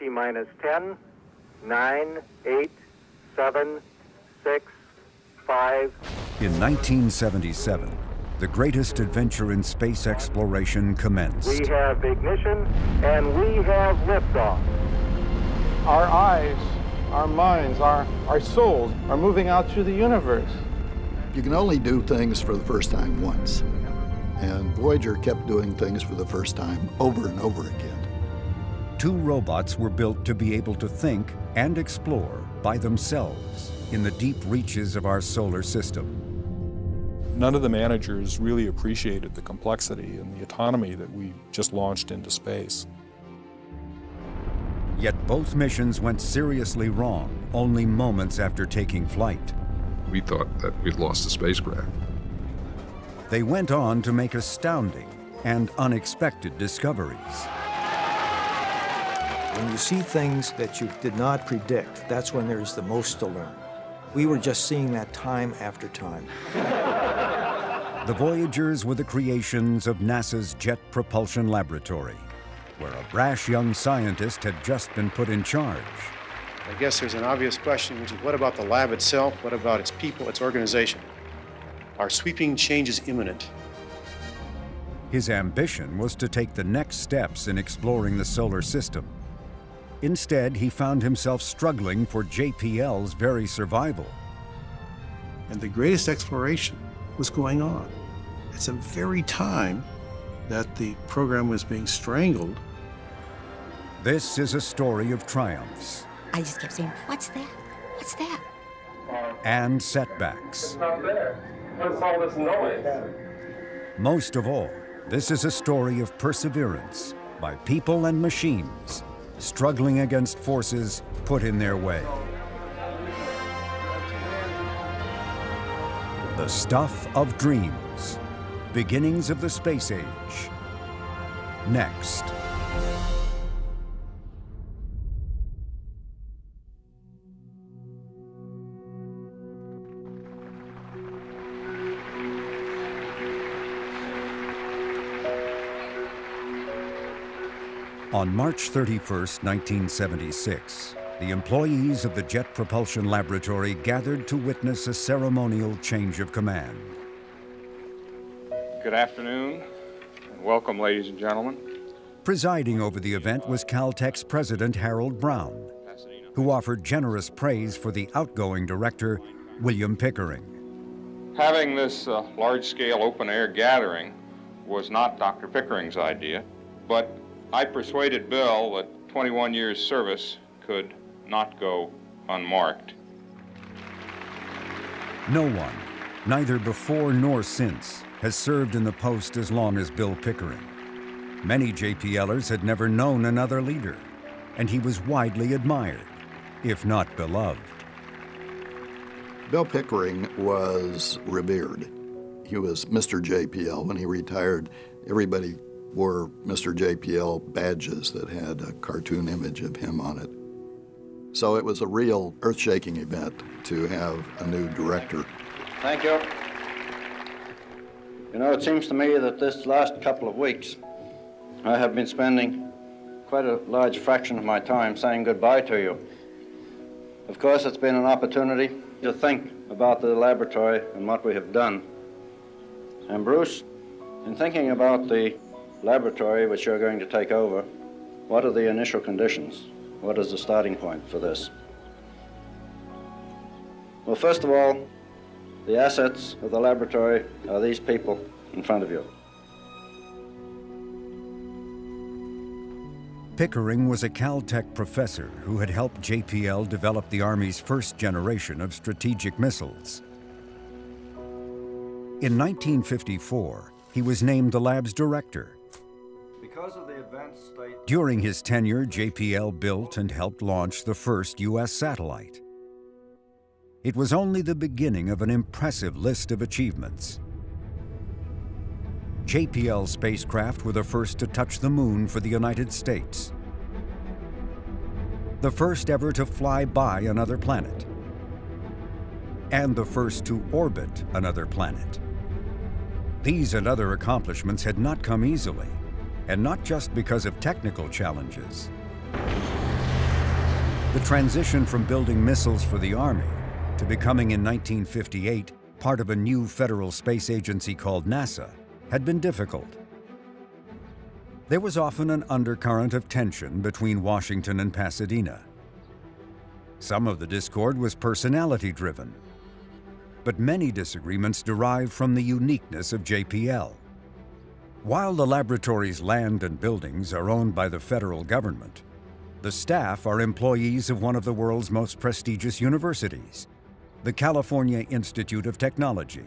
T-minus 10, 9, 8, 7, 6, 5. In 1977, the greatest adventure in space exploration commenced. We have ignition and we have liftoff. Our eyes, our minds, our souls are moving out through the universe. You can only do things for the first time once. And Voyager kept doing things for the first time over and over again. 2 robots were built to be able to think and explore by themselves in the deep reaches of our solar system. None of the managers really appreciated the complexity and the autonomy that we just launched into space. Yet both missions went seriously wrong only moments after taking flight. We thought that we'd lost the spacecraft. They went on to make astounding and unexpected discoveries. When you see things that you did not predict, that's when there's the most to learn. We were just seeing that time after time. The Voyagers were the creations of NASA's Jet Propulsion Laboratory, where a brash young scientist had just been put in charge. I guess there's an obvious question, which is what about the lab itself? What about its people, its organization? Are sweeping changes imminent? His ambition was to take the next steps in exploring the solar system. Instead, he found himself struggling for JPL's very survival. And the greatest exploration was going on. It's the very time that the program was being strangled. This is a story of triumphs. I just kept saying, what's that? What's that? And setbacks. It's not there. What's all this noise? Most of all, this is a story of perseverance by people and machines struggling against forces put in their way. The stuff of dreams, beginnings of the space age. Next. On March 31st, 1976, the employees of the Jet Propulsion Laboratory gathered to witness a ceremonial change of command. Good afternoon, and welcome, ladies and gentlemen. Presiding over the event was Caltech's President Harold Brown, who offered generous praise for the outgoing director, William Pickering. Having this large-scale open-air gathering was not Dr. Pickering's idea, but I persuaded Bill that 21 years' service could not go unmarked. No one, neither before nor since, has served in the post as long as Bill Pickering. Many JPLers had never known another leader, and he was widely admired, if not beloved. Bill Pickering was revered. He was Mr. JPL. When he retired, everybody wore Mr. JPL badges that had a cartoon image of him on it. So it was a real earth-shaking event to have a new director. Thank you. You know, it seems to me that this last couple of weeks, I have been spending quite a large fraction of my time saying goodbye to you. Of course, it's been an opportunity to think about the laboratory and what we have done. And Bruce, in thinking about the laboratory which you're going to take over, what are the initial conditions? What is the starting point for this? Well, first of all, the assets of the laboratory are these people in front of you. Pickering was a Caltech professor who had helped JPL develop the Army's first generation of strategic missiles. In 1954, he was named the lab's director. Because of the events During his tenure, JPL built and helped launch the first U.S. satellite. It was only the beginning of an impressive list of achievements. JPL spacecraft were the first to touch the moon for the United States, the first ever to fly by another planet, and the first to orbit another planet. These and other accomplishments had not come easily, and not just because of technical challenges. The transition from building missiles for the Army to becoming in 1958 part of a new federal space agency called NASA had been difficult. There was often an undercurrent of tension between Washington and Pasadena. Some of the discord was personality-driven, but many disagreements derived from the uniqueness of JPL. While the laboratory's land and buildings are owned by the federal government, the staff are employees of one of the world's most prestigious universities, the California Institute of Technology.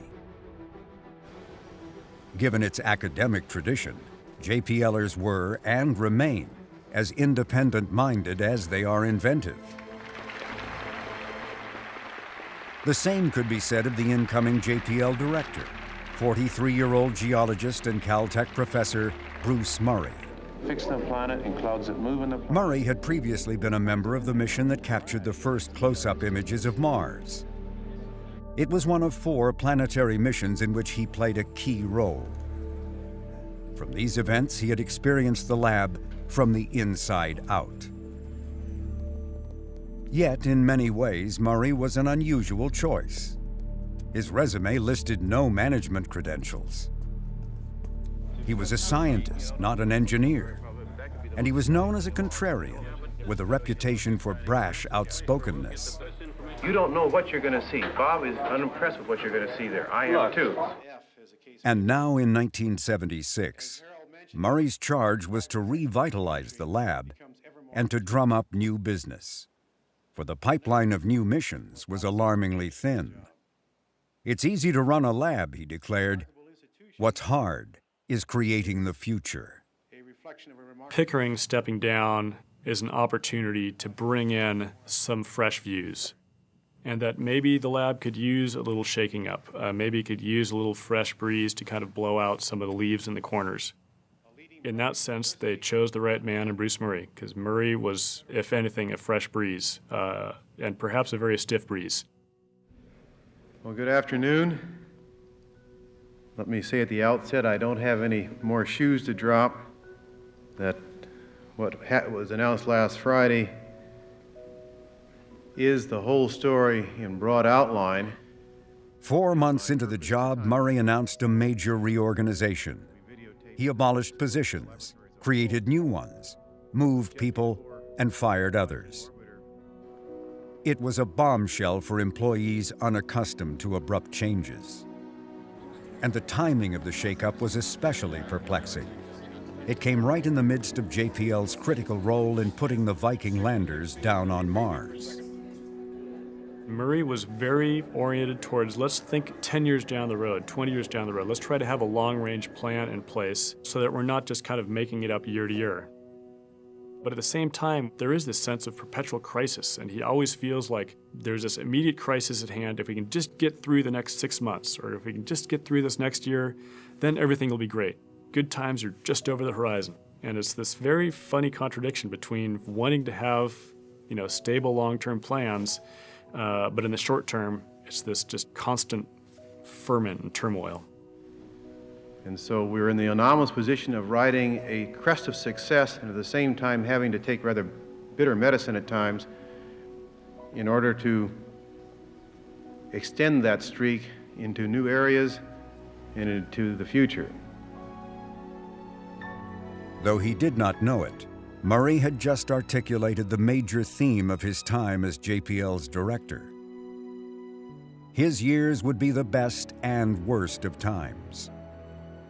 Given its academic tradition, JPLers were and remain as independent-minded as they are inventive. The same could be said of the incoming JPL director, 43-year-old geologist and Caltech professor Bruce Murray. Fix the planet and clouds that move in the planet. Murray had previously been a member of the mission that captured the first close-up images of Mars. It was one of 4 planetary missions in which he played a key role. From these events, he had experienced the lab from the inside out. Yet, in many ways, Murray was an unusual choice. His resume listed no management credentials. He was a scientist, not an engineer, and he was known as a contrarian, with a reputation for brash outspokenness. You don't know what you're going to see. Bob is unimpressed with what you're going to see there. I am too. And now in 1976, Murray's charge was to revitalize the lab and to drum up new business. For the pipeline of new missions was alarmingly thin. It's easy to run a lab, he declared. What's hard is creating the future. Pickering stepping down is an opportunity to bring in some fresh views, and that maybe the lab could use a little shaking up. Maybe it could use a little fresh breeze to kind of blow out some of the leaves in the corners. In that sense, they chose the right man in Bruce Murray, because Murray was, if anything, a fresh breeze, and perhaps a very stiff breeze. Well, good afternoon. Let me say at the outset, I don't have any more shoes to drop. That what was announced last Friday is the whole story in broad outline. 4 months into the job, Murray announced a major reorganization. He abolished positions, created new ones, moved people, and fired others. It was a bombshell for employees unaccustomed to abrupt changes. And the timing of the shakeup was especially perplexing. It came right in the midst of JPL's critical role in putting the Viking landers down on Mars. Murray was very oriented towards, let's think 10 years down the road, 20 years down the road. Let's try to have a long-range plan in place so that we're not just kind of making it up year to year. But at the same time, there is this sense of perpetual crisis, and he always feels like there's this immediate crisis at hand. If we can just get through the next 6 months, or if we can just get through this next year, then everything will be great. Good times are just over the horizon. And it's this very funny contradiction between wanting to have, stable long-term plans, but in the short term, it's this just constant ferment and turmoil. And so we're in the anomalous position of riding a crest of success and at the same time having to take rather bitter medicine at times in order to extend that streak into new areas and into the future. Though he did not know it, Murray had just articulated the major theme of his time as JPL's director. His years would be the best and worst of times.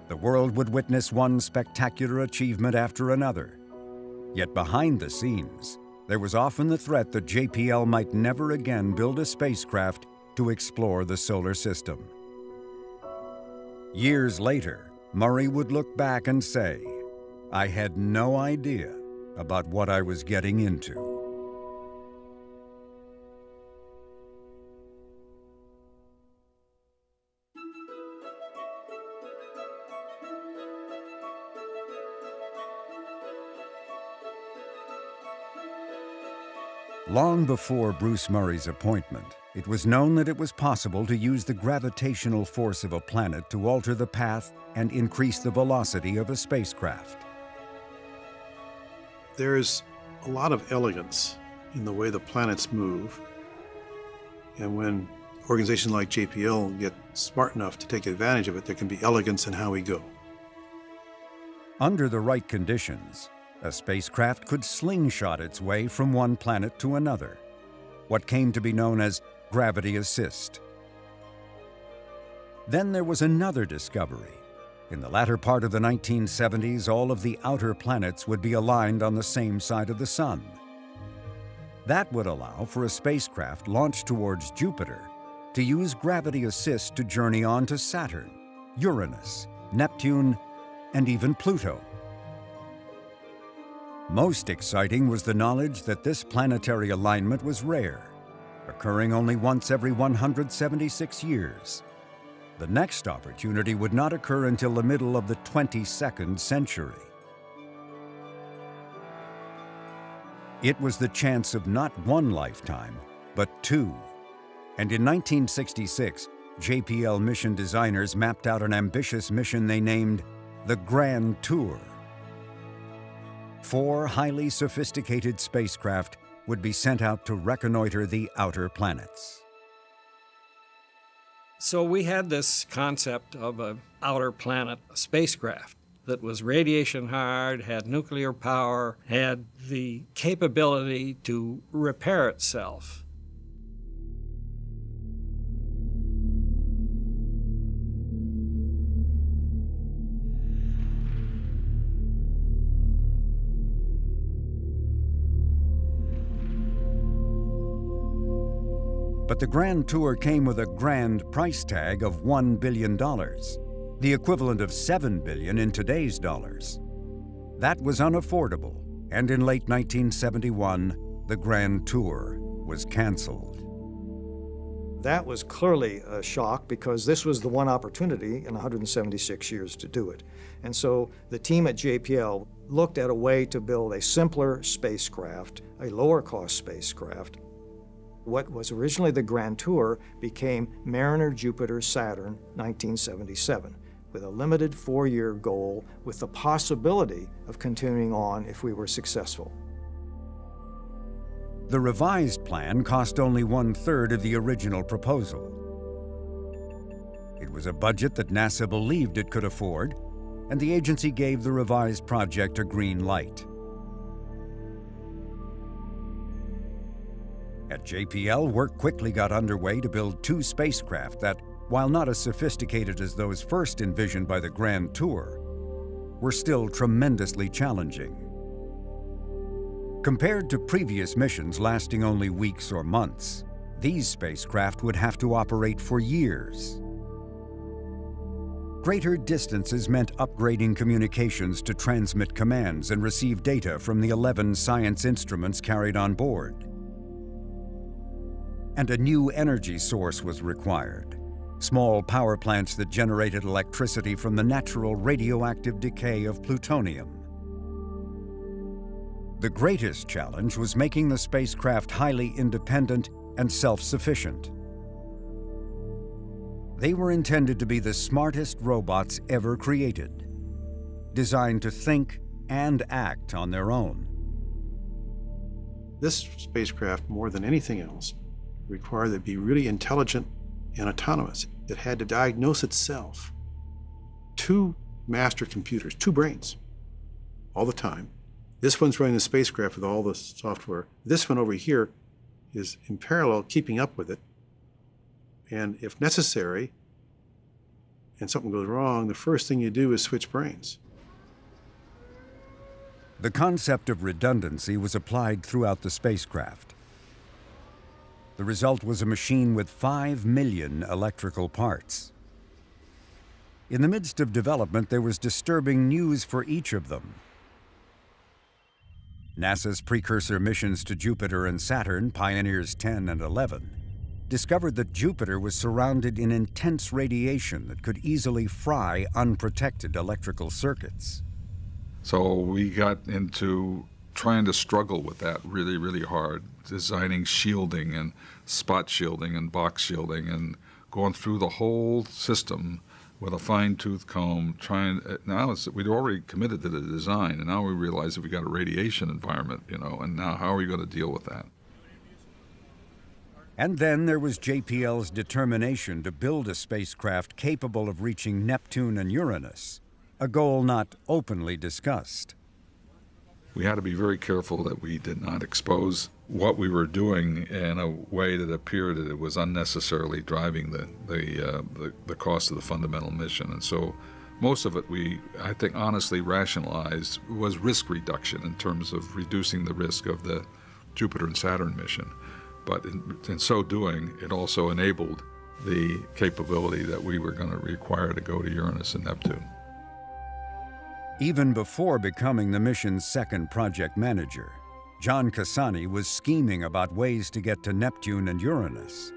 The world would witness one spectacular achievement after another. Yet behind the scenes, there was often the threat that JPL might never again build a spacecraft to explore the solar system. Years later, Murray would look back and say, "I had no idea about what I was getting into." Long before Bruce Murray's appointment, it was known that it was possible to use the gravitational force of a planet to alter the path and increase the velocity of a spacecraft. There's a lot of elegance in the way the planets move. And when organizations like JPL get smart enough to take advantage of it, there can be elegance in how we go. Under the right conditions, a spacecraft could slingshot its way from one planet to another, what came to be known as gravity assist. Then there was another discovery. In the latter part of the 1970s, all of the outer planets would be aligned on the same side of the Sun. That would allow for a spacecraft launched towards Jupiter to use gravity assist to journey on to Saturn, Uranus, Neptune, and even Pluto. Most exciting was the knowledge that this planetary alignment was rare, occurring only once every 176 years. The next opportunity would not occur until the middle of the 22nd century. It was the chance of not one lifetime, but two. And in 1966, JPL mission designers mapped out an ambitious mission they named the Grand Tour. 4 highly sophisticated spacecraft would be sent out to reconnoiter the outer planets. So we had this concept of an outer planet spacecraft that was radiation hard, had nuclear power, had the capability to repair itself. But the Grand Tour came with a grand price tag of $1 billion, the equivalent of $7 billion in today's dollars. That was unaffordable, and in late 1971, the Grand Tour was canceled. That was clearly a shock because this was the one opportunity in 176 years to do it. And so the team at JPL looked at a way to build a simpler spacecraft, a lower cost spacecraft. What was originally the Grand Tour became Mariner Jupiter Saturn 1977, with a limited 4-year goal with the possibility of continuing on if we were successful. The revised plan cost only 1/3 of the original proposal. It was a budget that NASA believed it could afford, and the agency gave the revised project a green light. At JPL, work quickly got underway to build 2 spacecraft that, while not as sophisticated as those first envisioned by the Grand Tour, were still tremendously challenging. Compared to previous missions lasting only weeks or months, these spacecraft would have to operate for years. Greater distances meant upgrading communications to transmit commands and receive data from the 11 science instruments carried on board. And a new energy source was required, small power plants that generated electricity from the natural radioactive decay of plutonium. The greatest challenge was making the spacecraft highly independent and self-sufficient. They were intended to be the smartest robots ever created, designed to think and act on their own. This spacecraft, more than anything else, required it be really intelligent and autonomous. It had to diagnose itself. 2 master computers, 2 brains, all the time. This one's running the spacecraft with all the software. This one over here is in parallel keeping up with it. And if necessary, and something goes wrong, the first thing you do is switch brains. The concept of redundancy was applied throughout the spacecraft. The result was a machine with 5 million electrical parts. In the midst of development, there was disturbing news for each of them. NASA's precursor missions to Jupiter and Saturn, Pioneers 10 and 11, discovered that Jupiter was surrounded in intense radiation that could easily fry unprotected electrical circuits. So we got into trying to struggle with that really, really hard, designing shielding and spot shielding and box shielding and going through the whole system with a fine-tooth comb, we'd already committed to the design, and now we realize that we got a radiation environment, and now how are we going to deal with that? And then there was JPL's determination to build a spacecraft capable of reaching Neptune and Uranus, a goal not openly discussed. We had to be very careful that we did not expose what we were doing in a way that appeared that it was unnecessarily driving the cost of the fundamental mission. And so most of it we, I think, honestly rationalized was risk reduction in terms of reducing the risk of the Jupiter and Saturn mission. But in so doing, it also enabled the capability that we were going to require to go to Uranus and Neptune. Even before becoming the mission's second project manager, John Cassani was scheming about ways to get to Neptune and Uranus.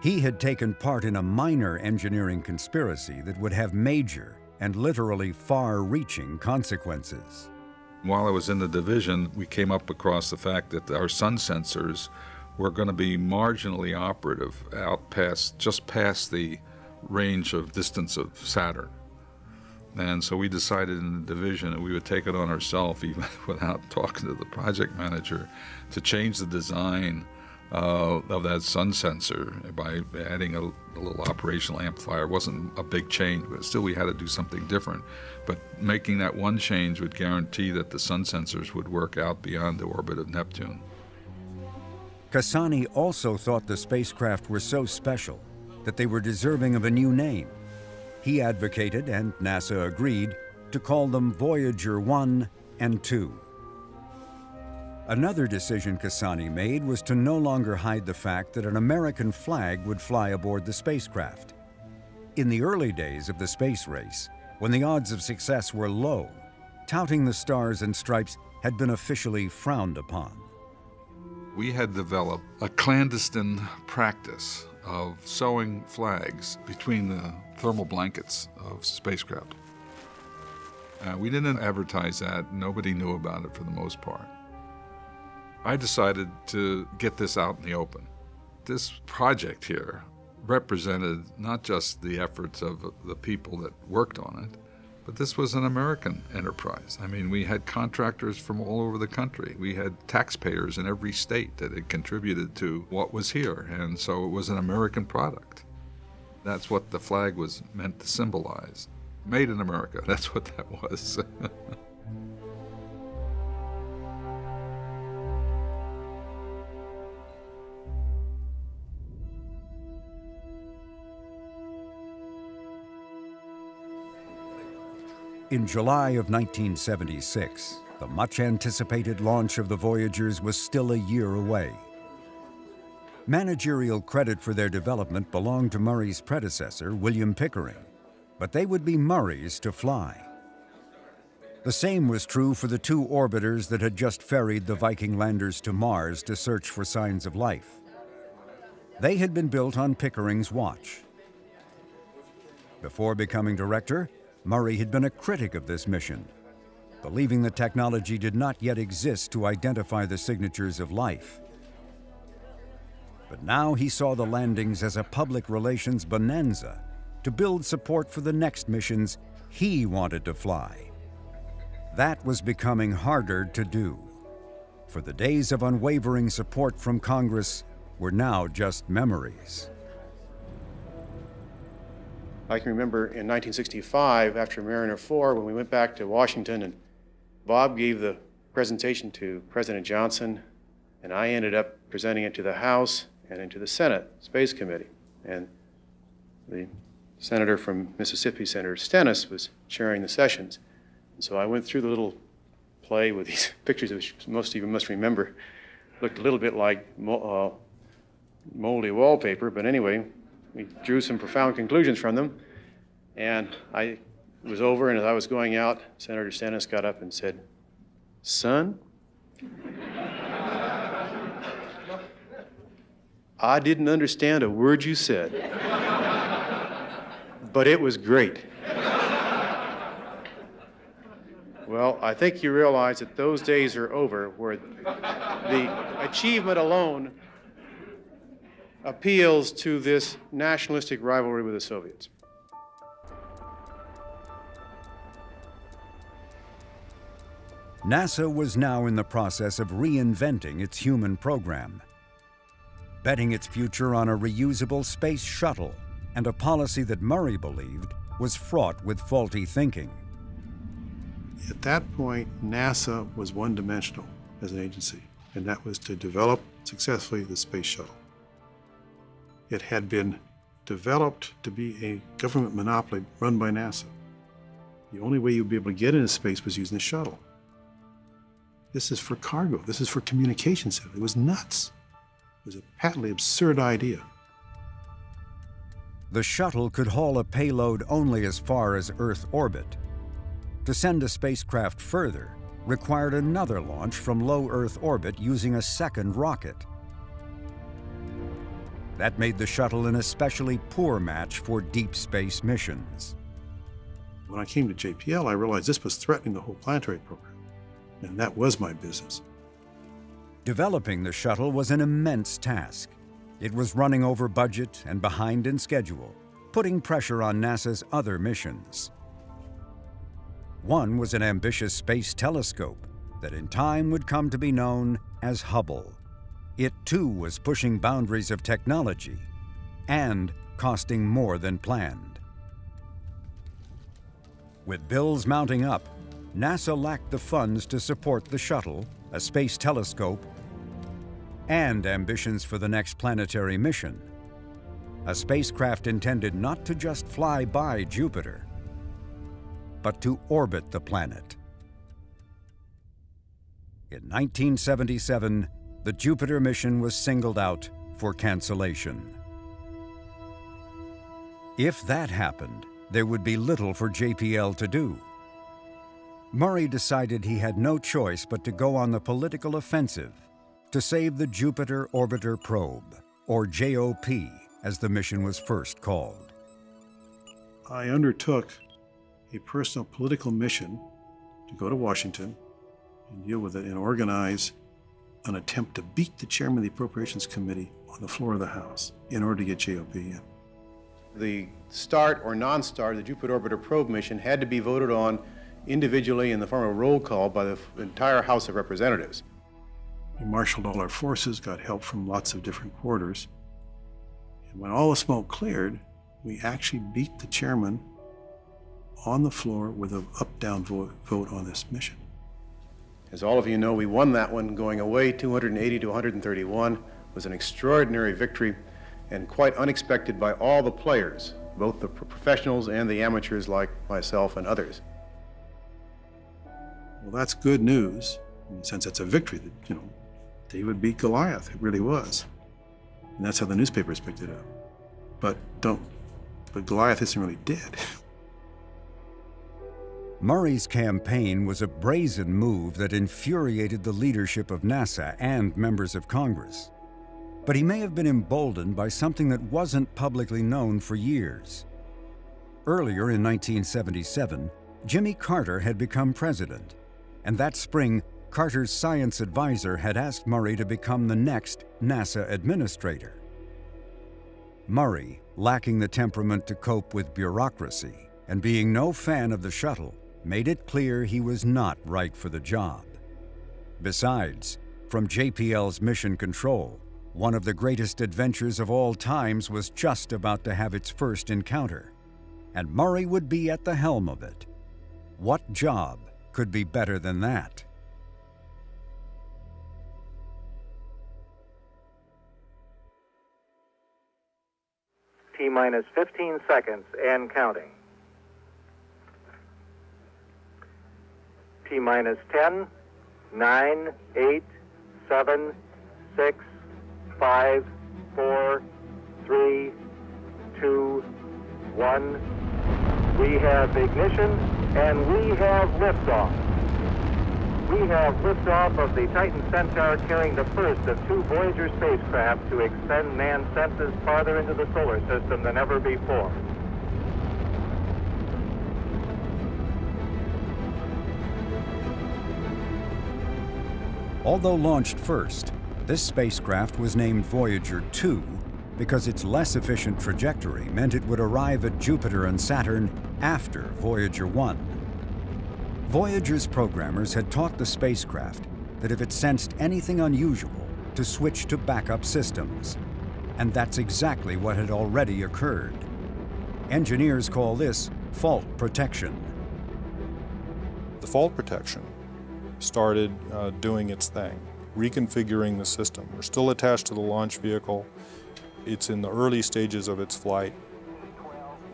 He had taken part in a minor engineering conspiracy that would have major and literally far-reaching consequences. While I was in the division, we came up across the fact that our sun sensors were going to be marginally operative out just past the range of distance of Saturn. And so we decided in the division that we would take it on ourselves, even without talking to the project manager, to change the design of that sun sensor by adding a little operational amplifier. It wasn't a big change, but still we had to do something different. But making that one change would guarantee that the sun sensors would work out beyond the orbit of Neptune. Cassani also thought the spacecraft were so special that they were deserving of a new name. He advocated, and NASA agreed, to call them Voyager 1 and 2. Another decision Cassani made was to no longer hide the fact that an American flag would fly aboard the spacecraft. In the early days of the space race, when the odds of success were low, touting the stars and stripes had been officially frowned upon. We had developed a clandestine practice of sewing flags between the thermal blankets of spacecraft. We didn't advertise that. Nobody knew about it for the most part. I decided to get this out in the open. This project here represented not just the efforts of the people that worked on it, but this was an American enterprise. I mean, we had contractors from all over the country. We had taxpayers in every state that had contributed to what was here, and so it was an American product. That's what the flag was meant to symbolize. Made in America, that's what that was. In July of 1976, the much-anticipated launch of the Voyagers was still a year away. Managerial credit for their development belonged to Murray's predecessor, William Pickering, but they would be Murray's to fly. The same was true for the two orbiters that had just ferried the Viking landers to Mars to search for signs of life. They had been built on Pickering's watch. Before becoming director, Murray had been a critic of this mission, believing the technology did not yet exist to identify the signatures of life. But now he saw the landings as a public relations bonanza to build support for the next missions he wanted to fly. That was becoming harder to do, for the days of unwavering support from Congress were now just memories. I can remember in 1965, after Mariner 4, when we went back to Washington, and Bob gave the presentation to President Johnson, and I ended up presenting it to the House and into the Senate Space Committee. And the senator from Mississippi, Senator Stennis, was chairing the sessions. And so I went through the little play with these pictures, which most of you must remember. Looked a little bit like moldy wallpaper, but anyway, we drew some profound conclusions from them. And it was over, and as I was going out, Senator Stennis got up and said, "Son, I didn't understand a word you said, but it was great." Well, I think you realize that those days are over where the achievement alone appeals to this nationalistic rivalry with the Soviets. NASA was now in the process of reinventing its human program. betting its future on a reusable space shuttle and a policy that Murray believed was fraught with faulty thinking. At that point, NASA was one-dimensional as an agency, and that was to develop successfully the space shuttle. It had been developed to be a government monopoly run by NASA. The only way you'd be able to get into space was using the shuttle. This is for cargo. This is for communications. It was nuts. It was a patently absurd idea. The shuttle could haul a payload only as far as Earth orbit. To send a spacecraft further required another launch from low Earth orbit using a second rocket. That made the shuttle an especially poor match for deep space missions. When I came to JPL, I realized this was threatening the whole planetary program, and that was my business. Developing the shuttle was an immense task. It was running over budget and behind in schedule, putting pressure on NASA's other missions. One was an ambitious space telescope that in time would come to be known as Hubble. It too was pushing boundaries of technology and costing more than planned. With bills mounting up, NASA lacked the funds to support the shuttle, a space telescope, and ambitions for the next planetary mission, a spacecraft intended not to just fly by Jupiter, but to orbit the planet. In 1977, the Jupiter mission was singled out for cancellation. If that happened, there would be little for JPL to do. Murray decided he had no choice but to go on the political offensive to save the Jupiter Orbiter Probe, or JOP, as the mission was first called. I undertook a personal political mission to go to Washington and deal with it and organize an attempt to beat the chairman of the Appropriations Committee on the floor of the House in order to get JOP in. The start or non-start of the Jupiter Orbiter Probe mission had to be voted on individually in the form of a roll call by the entire House of Representatives. We marshaled all our forces, got help from lots of different quarters. And when all the smoke cleared, we actually beat the chairman on the floor with an up-down vote on this mission. As all of you know, we won that one going away 280 to 131. It was an extraordinary victory and quite unexpected by all the players, both the professionals and the amateurs like myself and others. Well, that's good news in the sense it's a victory that, David beat Goliath. It really was. And that's how the newspapers picked it up. But Goliath isn't really dead. Murray's campaign was a brazen move that infuriated the leadership of NASA and members of Congress. But he may have been emboldened by something that wasn't publicly known for years. Earlier in 1977, Jimmy Carter had become president, and that spring, Carter's science advisor had asked Murray to become the next NASA administrator. Murray, lacking the temperament to cope with bureaucracy and being no fan of the shuttle, made it clear he was not right for the job. Besides, from JPL's mission control, one of the greatest adventures of all times was just about to have its first encounter, and Murray would be at the helm of it. What job could be better than that? T-minus 15 seconds and counting. T-minus 10, 9, 8, 7, 6, 5, 4, 3, 2, 1. We have ignition and we have liftoff. We have liftoff of the Titan Centaur carrying the first of two Voyager spacecraft to extend man's senses farther into the solar system than ever before. Although launched first, this spacecraft was named Voyager 2 because its less efficient trajectory meant it would arrive at Jupiter and Saturn after Voyager 1. Voyager's programmers had taught the spacecraft that if it sensed anything unusual, to switch to backup systems, And that's exactly what had already occurred. Engineers call this fault protection. The fault protection started doing its thing, reconfiguring the system. We're still attached to the launch vehicle. It's in the early stages of its flight,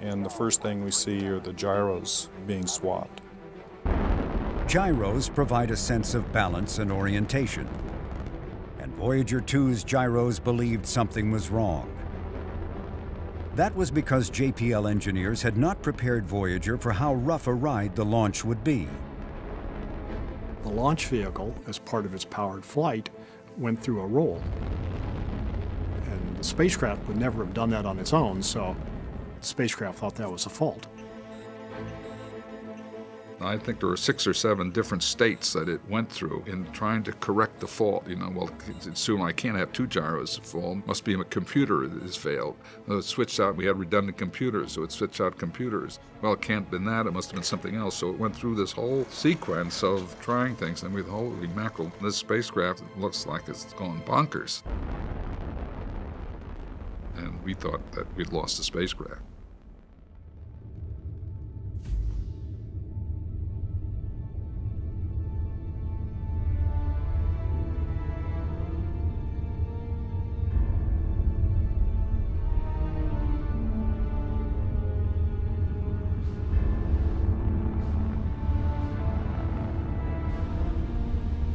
and the first thing we see are the gyros being swapped. Gyros provide a sense of balance and orientation. And Voyager 2's gyros believed something was wrong. That was because JPL engineers had not prepared Voyager for how rough a ride the launch would be. The launch vehicle, as part of its powered flight, went through a roll. And the spacecraft would never have done that on its own, so the spacecraft thought that was a fault. I think there were 6 or 7 different states that it went through in trying to correct the fault. You know, well, soon I can't have 2 gyros fall. Must be a computer that has failed. It switched out. We had redundant computers, so it switched out computers. Well, it can't have been that. It must have been something else. So it went through this whole sequence of trying things, and we thought, holy mackerel, this spacecraft looks like it's gone bonkers. And we thought that we'd lost the spacecraft.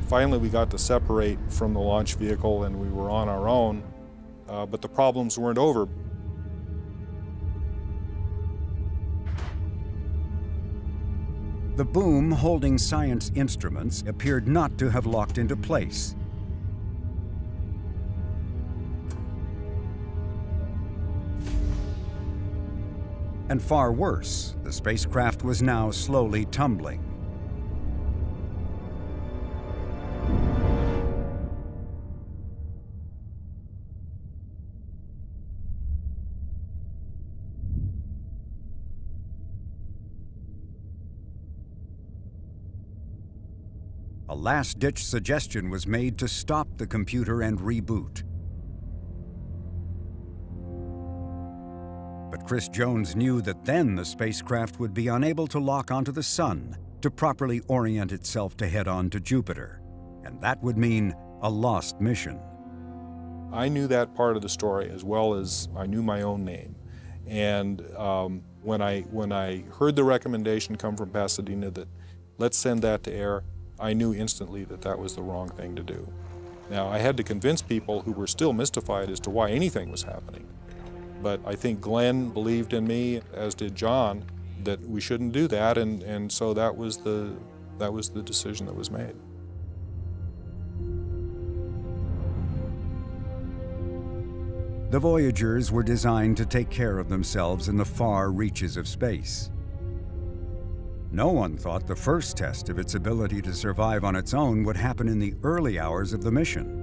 Finally, we got to separate from the launch vehicle and we were on our own, but the problems weren't over. The boom holding science instruments appeared not to have locked into place. And far worse, the spacecraft was now slowly tumbling. A last-ditch suggestion was made to stop the computer and reboot. But Chris Jones knew that then the spacecraft would be unable to lock onto the Sun to properly orient itself to head on to Jupiter, and that would mean a lost mission. I knew that part of the story as well as I knew my own name. And when I heard the recommendation come from Pasadena that let's send that to air, I knew instantly that that was the wrong thing to do. Now, I had to convince people who were still mystified as to why anything was happening. But I think Glenn believed in me, as did John, that we shouldn't do that, and so that was the decision that was made. The Voyagers were designed to take care of themselves in the far reaches of space. No one thought the first test of its ability to survive on its own would happen in the early hours of the mission.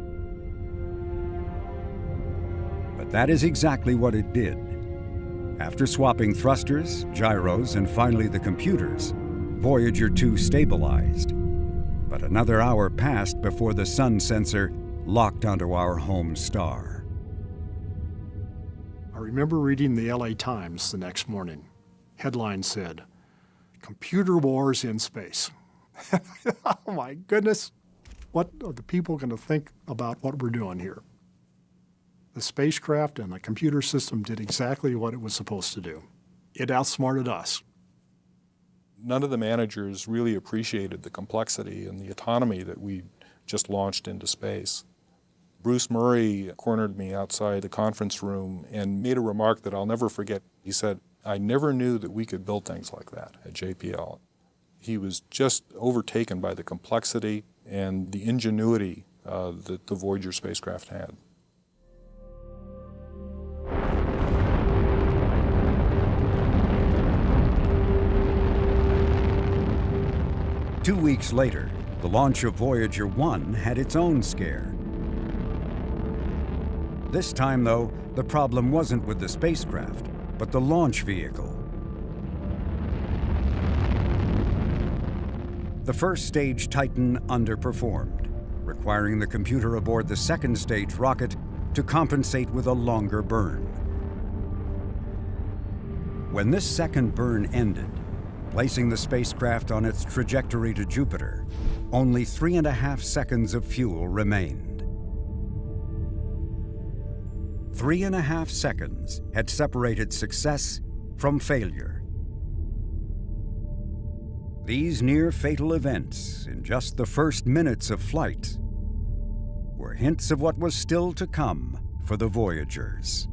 But that is exactly what it did. After swapping thrusters, gyros, and finally the computers, Voyager 2 stabilized. But another hour passed before the sun sensor locked onto our home star. I remember reading the LA Times the next morning. Headline said, "Computer wars in space." Oh my goodness, what are the people going to think about what we're doing here? The spacecraft and the computer system did exactly what it was supposed to do. It outsmarted us. None of the managers really appreciated the complexity and the autonomy that we just launched into space. Bruce Murray cornered me outside the conference room and made a remark that I'll never forget. He said, "I never knew that we could build things like that at JPL." He was just overtaken by the complexity and the ingenuity that the Voyager spacecraft had. Two weeks later, the launch of Voyager 1 had its own scare. This time, though, the problem wasn't with the spacecraft, but the launch vehicle. The first stage Titan underperformed, requiring the computer aboard the second stage rocket to compensate with a longer burn. When this second burn ended, placing the spacecraft on its trajectory to Jupiter, only 3.5 seconds of fuel remained. 3.5 seconds had separated success from failure. These near-fatal events, in just the first minutes of flight, were hints of what was still to come for the Voyagers.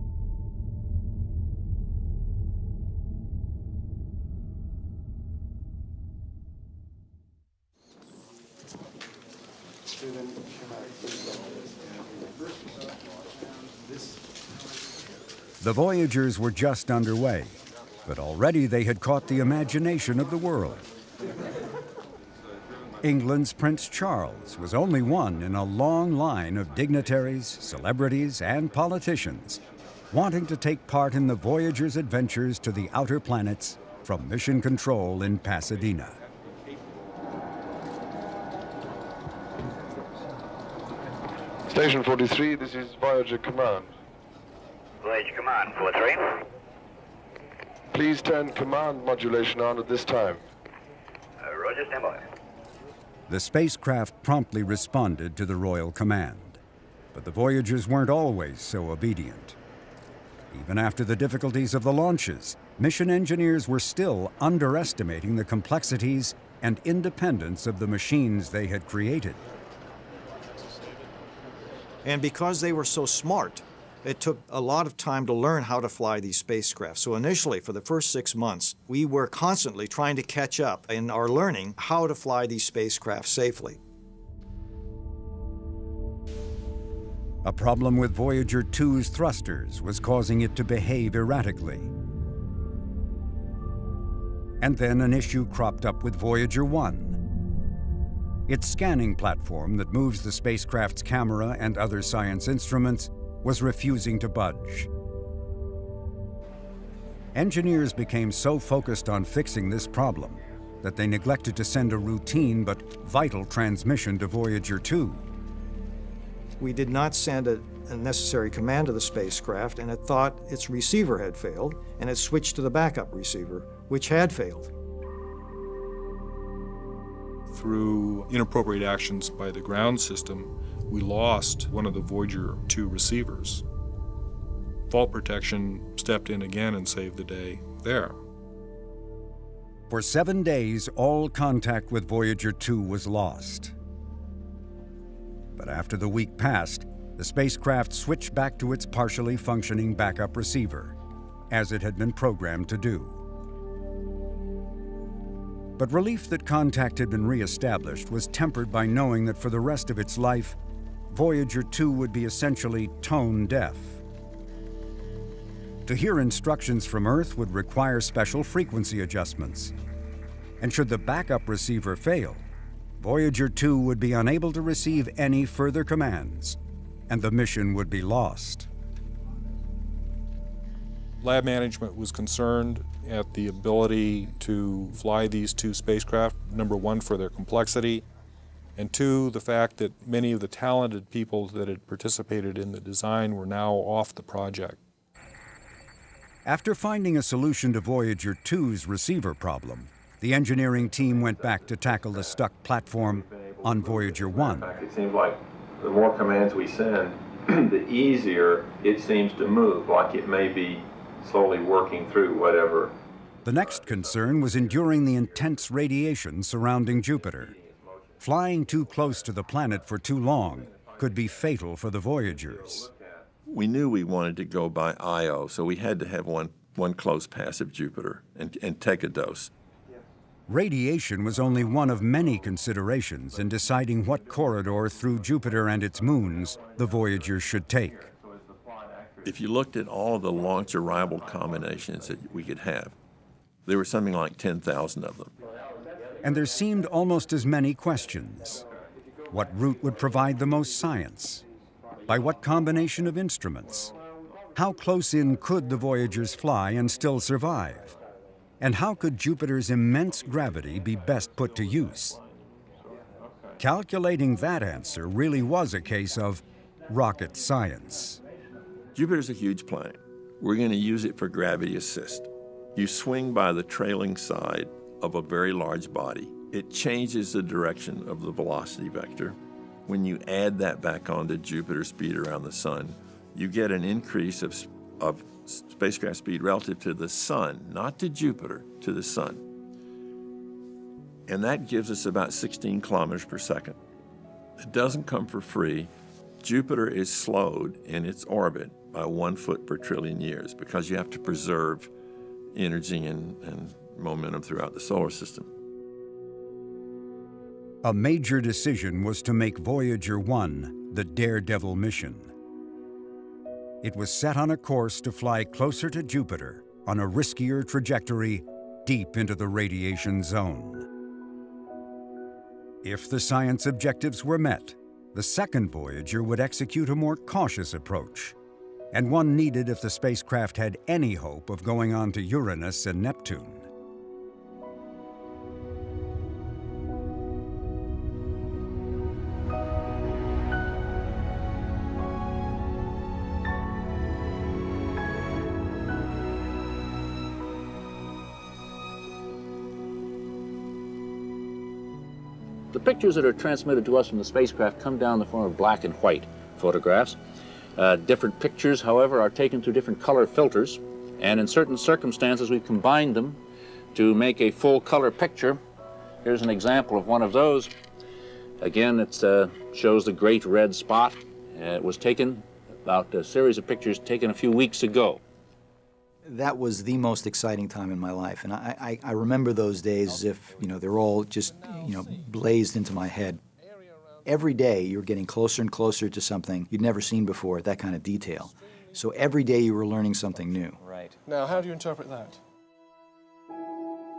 The Voyagers were just underway, but already they had caught the imagination of the world. England's Prince Charles was only one in a long line of dignitaries, celebrities, and politicians wanting to take part in the Voyagers' adventures to the outer planets from Mission Control in Pasadena. Station 43, this is Voyager Command. Voyager Command, 43. Please turn command modulation on at this time. Roger, stand by. The spacecraft promptly responded to the royal command, but the Voyagers weren't always so obedient. Even after the difficulties of the launches, mission engineers were still underestimating the complexities and independence of the machines they had created. And because they were so smart, it took a lot of time to learn how to fly these spacecraft. So initially, for the first 6 months, we were constantly trying to catch up in our learning how to fly these spacecraft safely. A problem with Voyager 2's thrusters was causing it to behave erratically. And then an issue cropped up with Voyager 1. Its scanning platform that moves the spacecraft's camera and other science instruments was refusing to budge. Engineers became so focused on fixing this problem that they neglected to send a routine but vital transmission to Voyager 2. We did not send a necessary command to the spacecraft, and it thought its receiver had failed, and it switched to the backup receiver, which had failed. Through inappropriate actions by the ground system, we lost one of the Voyager 2 receivers. Fault Protection stepped in again and saved the day there. For 7 days, all contact with Voyager 2 was lost. But after the week passed, the spacecraft switched back to its partially functioning backup receiver, as it had been programmed to do. But relief that contact had been reestablished was tempered by knowing that for the rest of its life, Voyager 2 would be essentially tone deaf. To hear instructions from Earth would require special frequency adjustments. And should the backup receiver fail, Voyager 2 would be unable to receive any further commands, and the mission would be lost. Lab management was concerned at the ability to fly these two spacecraft, number one, for their complexity, and two, the fact that many of the talented people that had participated in the design were now off the project. After finding a solution to Voyager 2's receiver problem, the engineering team went back to tackle the stuck platform on Voyager 1. It seems like the more commands we send, the easier it seems to move, like it may be slowly working through whatever. The next concern was enduring the intense radiation surrounding Jupiter. Flying too close to the planet for too long could be fatal for the Voyagers. We knew we wanted to go by Io, so we had to have one close pass of Jupiter and take a dose. Radiation was only one of many considerations in deciding what corridor through Jupiter and its moons the Voyagers should take. If you looked at all of the launch arrival combinations that we could have, there were something like 10,000 of them. And there seemed almost as many questions. What route would provide the most science? By what combination of instruments? How close in could the Voyagers fly and still survive? And how could Jupiter's immense gravity be best put to use? Calculating that answer really was a case of rocket science. Jupiter's a huge planet. We're going to use it for gravity assist. You swing by the trailing side of a very large body. It changes the direction of the velocity vector. When you add that back onto Jupiter's speed around the sun, you get an increase of spacecraft speed relative to the sun, not to Jupiter, to the sun. And that gives us about 16 kilometers per second. It doesn't come for free. Jupiter is slowed in its orbit by 1 foot per trillion years because you have to preserve energy and momentum throughout the solar system. A major decision was to make Voyager 1 the daredevil mission. It was set on a course to fly closer to Jupiter on a riskier trajectory deep into the radiation zone. If the science objectives were met, the second Voyager would execute a more cautious approach, and one needed if the spacecraft had any hope of going on to Uranus and Neptune. The pictures that are transmitted to us from the spacecraft come down in the form of black and white photographs. Different pictures, however, are taken through different color filters, and in certain circumstances we've combined them to make a full color picture. Here's an example of one of those. Again, it shows the great red spot. It was taken about a series of pictures taken a few weeks ago. That was the most exciting time in my life, and I remember those days as if, they're all just, blazed into my head. Every day you're getting closer and closer to something you'd never seen before, that kind of detail. So every day you were learning something new. Right. Now, how do you interpret that?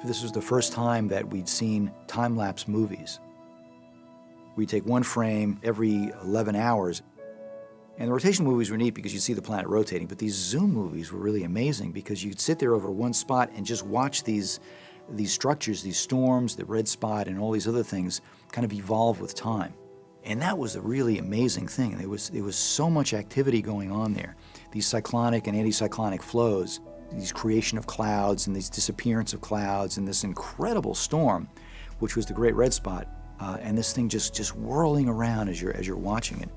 This was the first time that we'd seen time-lapse movies. We'd take one frame every 11 hours. And the rotation movies were neat because you see the planet rotating, but these zoom movies were really amazing because you could sit there over one spot and just watch these structures, these storms, the red spot, and all these other things kind of evolve with time. And that was a really amazing thing. There was so much activity going on there. These cyclonic and anticyclonic flows, these creation of clouds and this disappearance of clouds and this incredible storm, which was the Great Red Spot, and this thing just whirling around as you're watching it.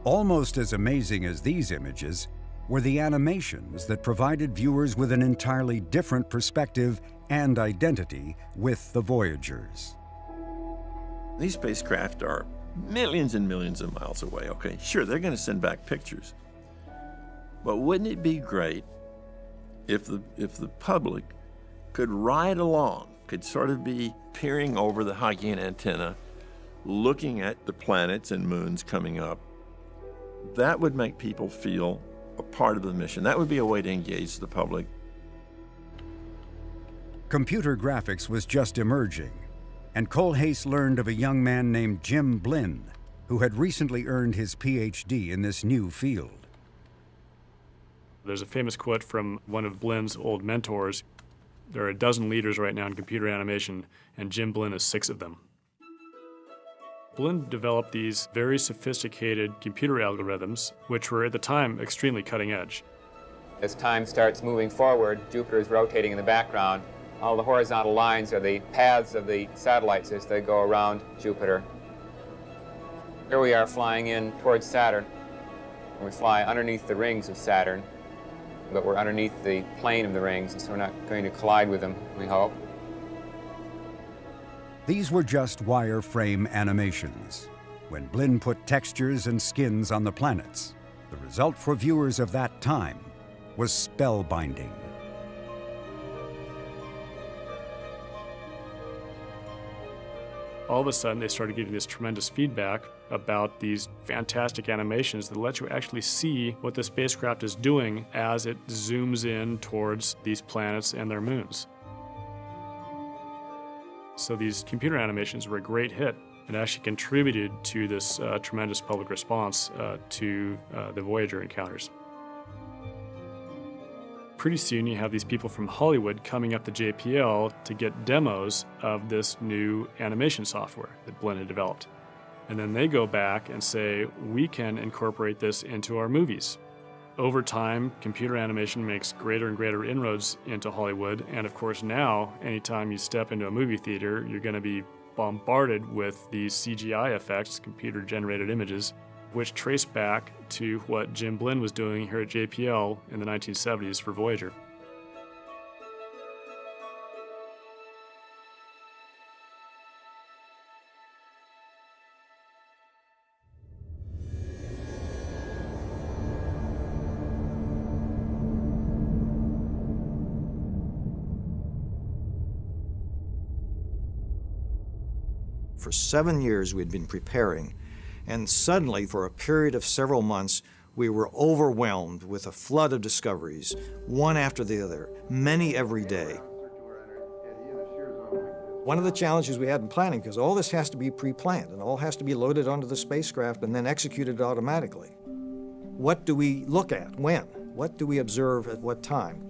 Almost as amazing as these images were the animations that provided viewers with an entirely different perspective and identity with the Voyagers. These spacecraft are millions and millions of miles away, okay? Sure, they're going to send back pictures. But wouldn't it be great if the public could ride along, could sort of be peering over the Hawking antenna, looking at the planets and moons coming up? That would make people feel a part of the mission. That would be a way to engage the public. Computer graphics was just emerging, and Kohlhase learned of a young man named Jim Blinn, who had recently earned his PhD in this new field. There's a famous quote from one of Blinn's old mentors. There are a dozen leaders right now in computer animation, and Jim Blinn is 6 of them. Blinn developed these very sophisticated computer algorithms, which were at the time extremely cutting edge. As time starts moving forward, Jupiter is rotating in the background. All the horizontal lines are the paths of the satellites as they go around Jupiter. Here we are flying in towards Saturn. We fly underneath the rings of Saturn, but we're underneath the plane of the rings, so we're not going to collide with them, we hope. These were just wireframe animations. When Blinn put textures and skins on the planets, the result for viewers of that time was spellbinding. All of a sudden, they started getting this tremendous feedback about these fantastic animations that let you actually see what the spacecraft is doing as it zooms in towards these planets and their moons. So these computer animations were a great hit and actually contributed to this tremendous public response to the Voyager encounters. Pretty soon you have these people from Hollywood coming up to JPL to get demos of this new animation software that Blinn had developed. And then they go back and say, we can incorporate this into our movies. Over time, computer animation makes greater and greater inroads into Hollywood. And of course now, anytime you step into a movie theater, you're going to be bombarded with these CGI effects, computer-generated images, which trace back to what Jim Blinn was doing here at JPL in the 1970s for Voyager. For 7 years we'd been preparing, and suddenly, for a period of several months, we were overwhelmed with a flood of discoveries, one after the other, many every day. One of the challenges we had in planning, because all this has to be pre-planned and all has to be loaded onto the spacecraft and then executed automatically. What do we look at? When? What do we observe at what time?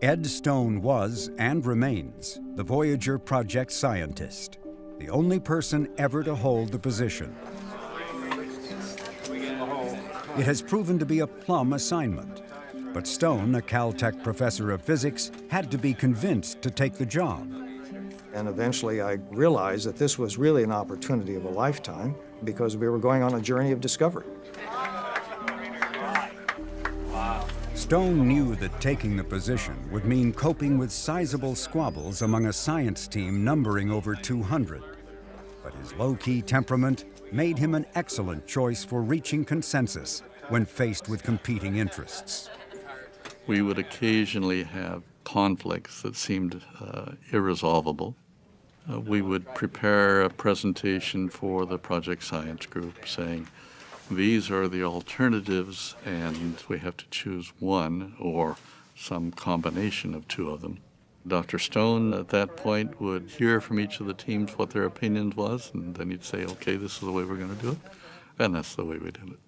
Ed Stone was, and remains, the Voyager project scientist, the only person ever to hold the position. It has proven to be a plum assignment, but Stone, a Caltech professor of physics, had to be convinced to take the job. And eventually I realized that this was really an opportunity of a lifetime because we were going on a journey of discovery. Stone knew that taking the position would mean coping with sizable squabbles among a science team numbering over 200. But his low-key temperament made him an excellent choice for reaching consensus when faced with competing interests. We would occasionally have conflicts that seemed irresolvable. We would prepare a presentation for the project science group saying, these are the alternatives, and we have to choose one or some combination of two of them. Dr. Stone, at that point, would hear from each of the teams what their opinions was, and then he'd say, okay, this is the way we're going to do it, and that's the way we did it.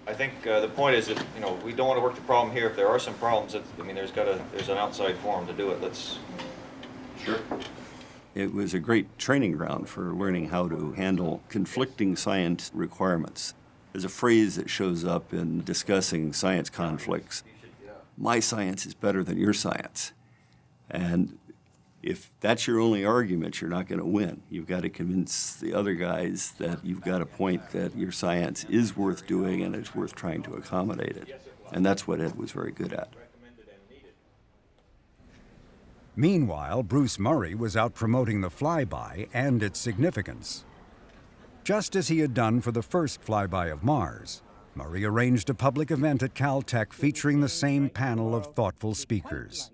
I think the point is that, we don't want to work the problem here. If there are some problems, there's an outside forum to do it. Sure. It was a great training ground for learning how to handle conflicting science requirements. There's a phrase that shows up in discussing science conflicts. My science is better than your science. And if that's your only argument, you're not going to win. You've got to convince the other guys that you've got a point that your science is worth doing and it's worth trying to accommodate it. And that's what Ed was very good at. Meanwhile, Bruce Murray was out promoting the flyby and its significance. Just as he had done for the first flyby of Mars, Murray arranged a public event at Caltech featuring the same panel of thoughtful speakers.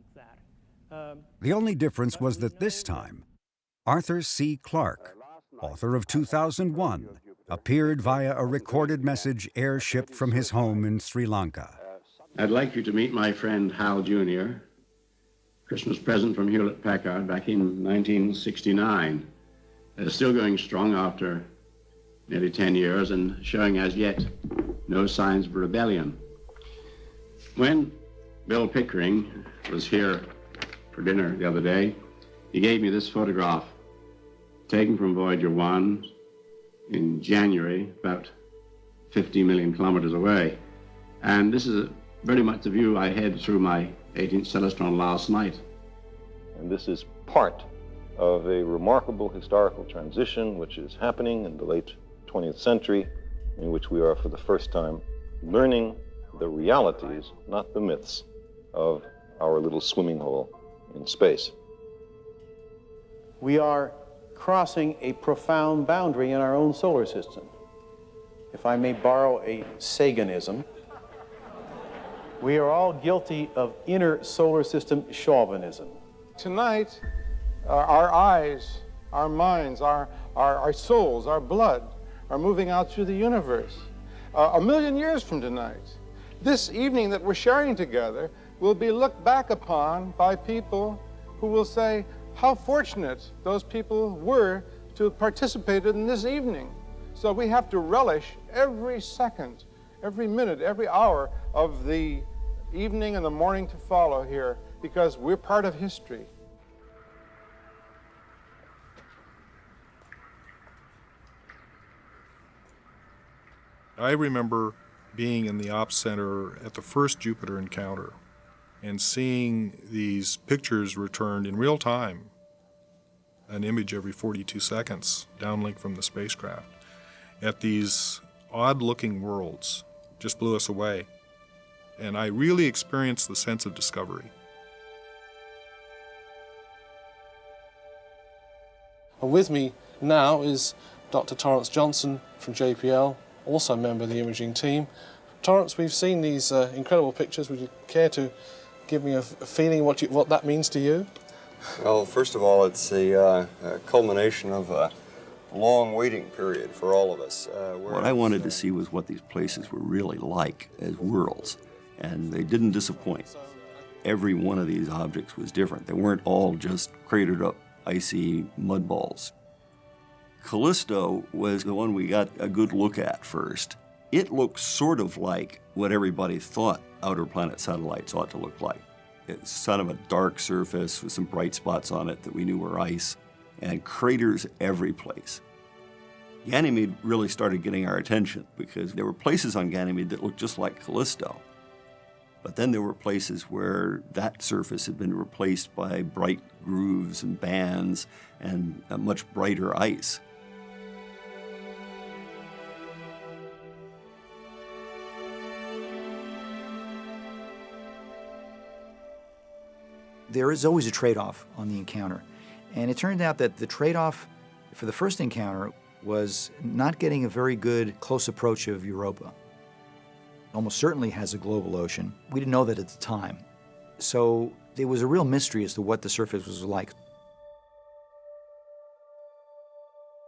The only difference was that this time, Arthur C. Clarke, author of 2001, appeared via a recorded message air-shipped from his home in Sri Lanka. I'd like you to meet my friend Hal Jr., Christmas present from Hewlett-Packard back in 1969. Still going strong after nearly 10 years and showing as yet no signs of rebellion. When Bill Pickering was here for dinner the other day, he gave me this photograph taken from Voyager 1 in January, about 50 million kilometers away. And this is very much the view I had through my 18th Celestron last night. And this is part of a remarkable historical transition which is happening in the late 20th century, in which we are for the first time learning the realities, not the myths, of our little swimming hole in space. We are crossing a profound boundary in our own solar system. If I may borrow a Saganism, we are all guilty of inner solar system chauvinism. Tonight, our eyes, our minds, our souls, our blood are moving out through the universe. A million years from tonight, this evening that we're sharing together will be looked back upon by people who will say how fortunate those people were to have participated in this evening. So we have to relish every second, every minute, every hour of the evening and the morning to follow here, because we're part of history. I remember being in the ops center at the first Jupiter encounter and seeing these pictures returned in real time, an image every 42 seconds, downlink from the spacecraft, at these odd-looking worlds. Just blew us away. And I really experienced the sense of discovery. And with me now is Dr. Torrance Johnson from JPL, also a member of the imaging team. Torrance, we've seen these incredible pictures. Would you care to give me a feeling what that means to you? Well, first of all, it's a culmination of a long waiting period for all of us. What I wanted to see was what these places were really like as worlds, and they didn't disappoint. Every one of these objects was different. They weren't all just cratered up icy mud balls. Callisto was the one we got a good look at first. It looked sort of like what everybody thought outer planet satellites ought to look like. It's sort of a dark surface with some bright spots on it that we knew were ice, and craters every place. Ganymede really started getting our attention because there were places on Ganymede that looked just like Callisto. But then there were places where that surface had been replaced by bright grooves and bands and a much brighter ice. There is always a trade-off on the encounter. And it turned out that the trade-off for the first encounter was not getting a very good close approach of Europa. Almost certainly has a global ocean. We didn't know that at the time. So there was a real mystery as to what the surface was like.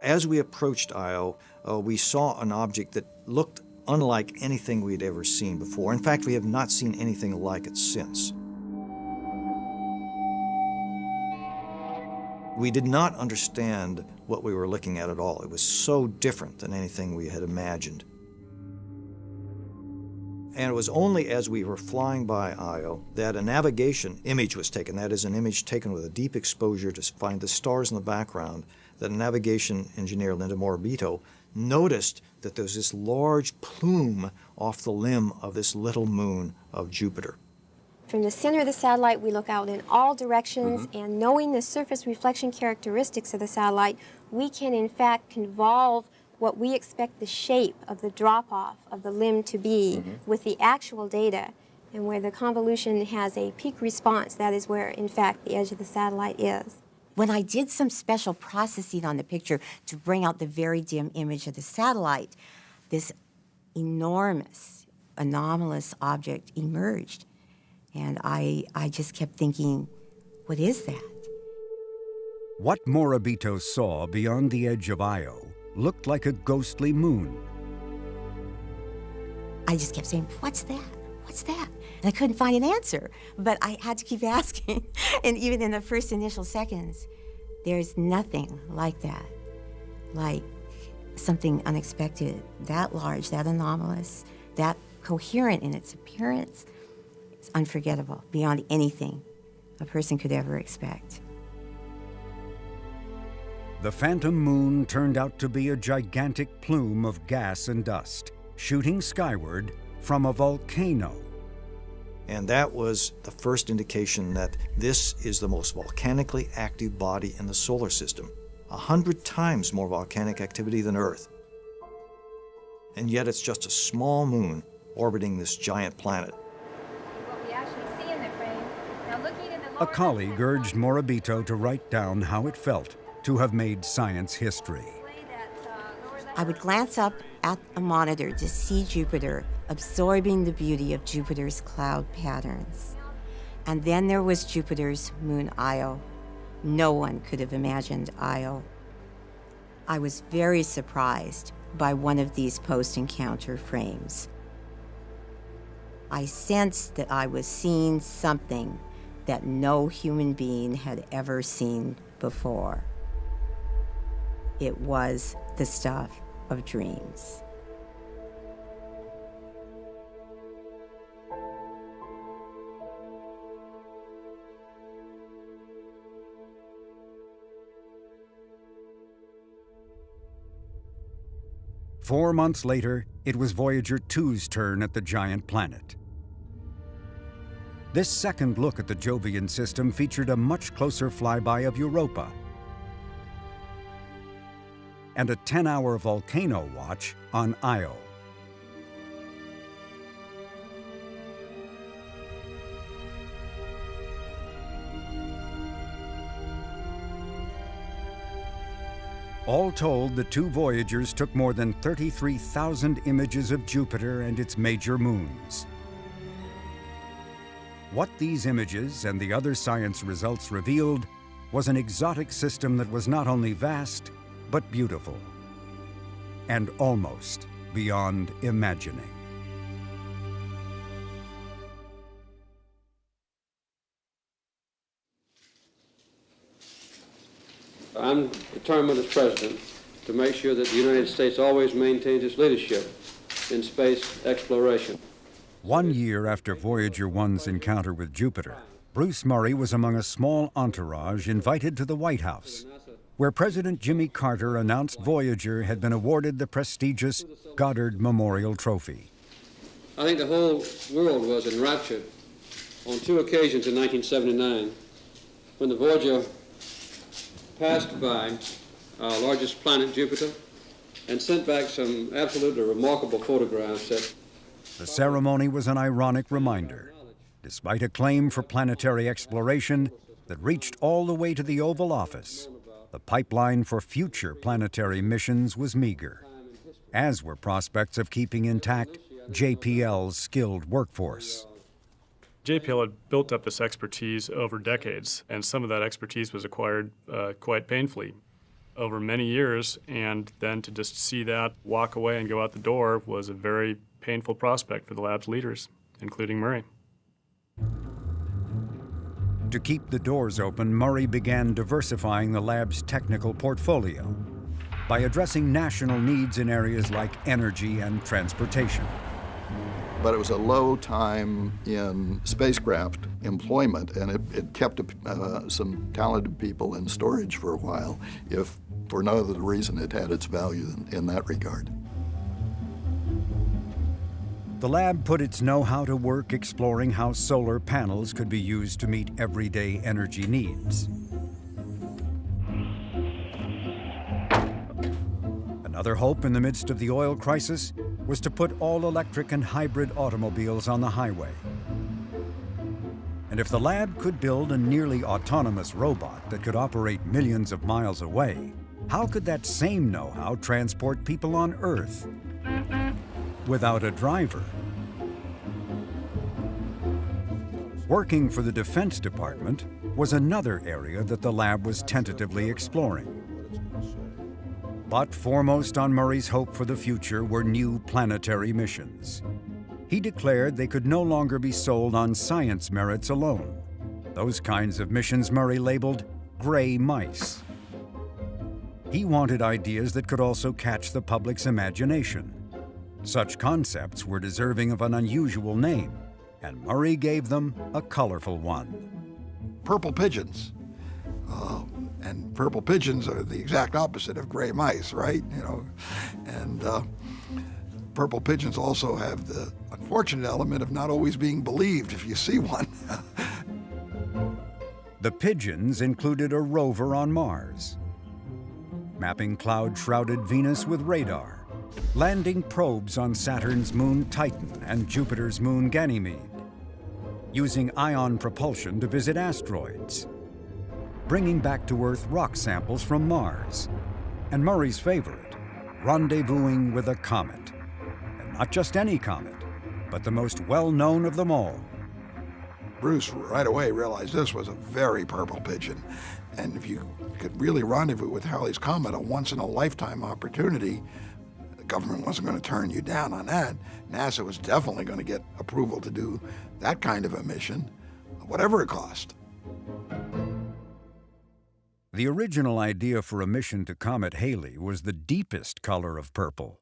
As we approached Io, we saw an object that looked unlike anything we'd ever seen before. In fact, we have not seen anything like it since. We did not understand what we were looking at all. It was so different than anything we had imagined. And it was only as we were flying by Io that a navigation image was taken, that is, an image taken with a deep exposure to find the stars in the background, that a navigation engineer, Linda Morabito, noticed that there was this large plume off the limb of this little moon of Jupiter. From the center of the satellite, we look out in all directions, and knowing the surface reflection characteristics of the satellite, we can in fact convolve what we expect the shape of the drop-off of the limb to be with the actual data. And where the convolution has a peak response, that is where, in fact, the edge of the satellite is. When I did some special processing on the picture to bring out the very dim image of the satellite, this enormous, anomalous object emerged. And I just kept thinking, what is that? What Morabito saw beyond the edge of Io looked like a ghostly moon. I just kept saying, what's that? What's that? And I couldn't find an answer, but I had to keep asking. And even in the first initial seconds, there's nothing like that, like something unexpected, that large, that anomalous, that coherent in its appearance. It's unforgettable, beyond anything a person could ever expect. The phantom moon turned out to be a gigantic plume of gas and dust, shooting skyward from a volcano. And that was the first indication that this is the most volcanically active body in the solar system, 100 times more volcanic activity than Earth. And yet it's just a small moon orbiting this giant planet. What we actually see in the frame, now looking at the A colleague urged Morabito to write down how it felt to have made science history. I would glance up at a monitor to see Jupiter absorbing the beauty of Jupiter's cloud patterns. And then there was Jupiter's moon Io. No one could have imagined Io. I was very surprised by one of these post-encounter frames. I sensed that I was seeing something that no human being had ever seen before. It was the stuff of dreams. 4 months later, it was Voyager 2's turn at the giant planet. This second look at the Jovian system featured a much closer flyby of Europa and a 10-hour volcano watch on Io. All told, the two Voyagers took more than 33,000 images of Jupiter and its major moons. What these images and the other science results revealed was an exotic system that was not only vast, but beautiful, and almost beyond imagining. I'm determined as president to make sure that the United States always maintains its leadership in space exploration. 1 year after Voyager 1's encounter with Jupiter, Bruce Murray was among a small entourage invited to the White House, where President Jimmy Carter announced Voyager had been awarded the prestigious Goddard Memorial Trophy. I think the whole world was enraptured on 2 occasions in 1979 when the Voyager passed by our largest planet, Jupiter, and sent back some absolutely remarkable photographs that The ceremony was an ironic reminder. Despite a claim for planetary exploration that reached all the way to the Oval Office, the pipeline for future planetary missions was meager, as were prospects of keeping intact JPL's skilled workforce. JPL had built up this expertise over decades, and some of that expertise was acquired quite painfully over many years, and then to just see that walk away and go out the door was a very painful prospect for the lab's leaders, including Murray. To keep the doors open, Murray began diversifying the lab's technical portfolio by addressing national needs in areas like energy and transportation. But it was a low time in spacecraft employment, and it kept some talented people in storage for a while, if for no other reason it had its value in that regard. The lab put its know-how to work exploring how solar panels could be used to meet everyday energy needs. Another hope in the midst of the oil crisis was to put all-electric and hybrid automobiles on the highway. And if the lab could build a nearly autonomous robot that could operate millions of miles away, how could that same know-how transport people on Earth without a driver? Working for the Defense Department was another area that the lab was tentatively exploring. But foremost on Murray's hope for the future were new planetary missions. He declared they could no longer be sold on science merits alone. Those kinds of missions Murray labeled gray mice. He wanted ideas that could also catch the public's imagination. Such concepts were deserving of an unusual name, and Murray gave them a colorful one. Purple pigeons. And purple pigeons are the exact opposite of gray mice, right? And purple pigeons also have the unfortunate element of not always being believed if you see one. The pigeons included a rover on Mars, mapping cloud-shrouded Venus with radar, landing probes on Saturn's moon Titan and Jupiter's moon Ganymede, using ion propulsion to visit asteroids, bringing back to Earth rock samples from Mars, and Murray's favorite, rendezvousing with a comet. And not just any comet, but the most well-known of them all. Bruce right away realized this was a very purple pigeon. And if you could really rendezvous with Halley's Comet, a once-in-a-lifetime opportunity, the government wasn't going to turn you down on that. NASA was definitely going to get approval to do that kind of a mission, whatever it cost. The original idea for a mission to Comet Halley was the deepest color of purple.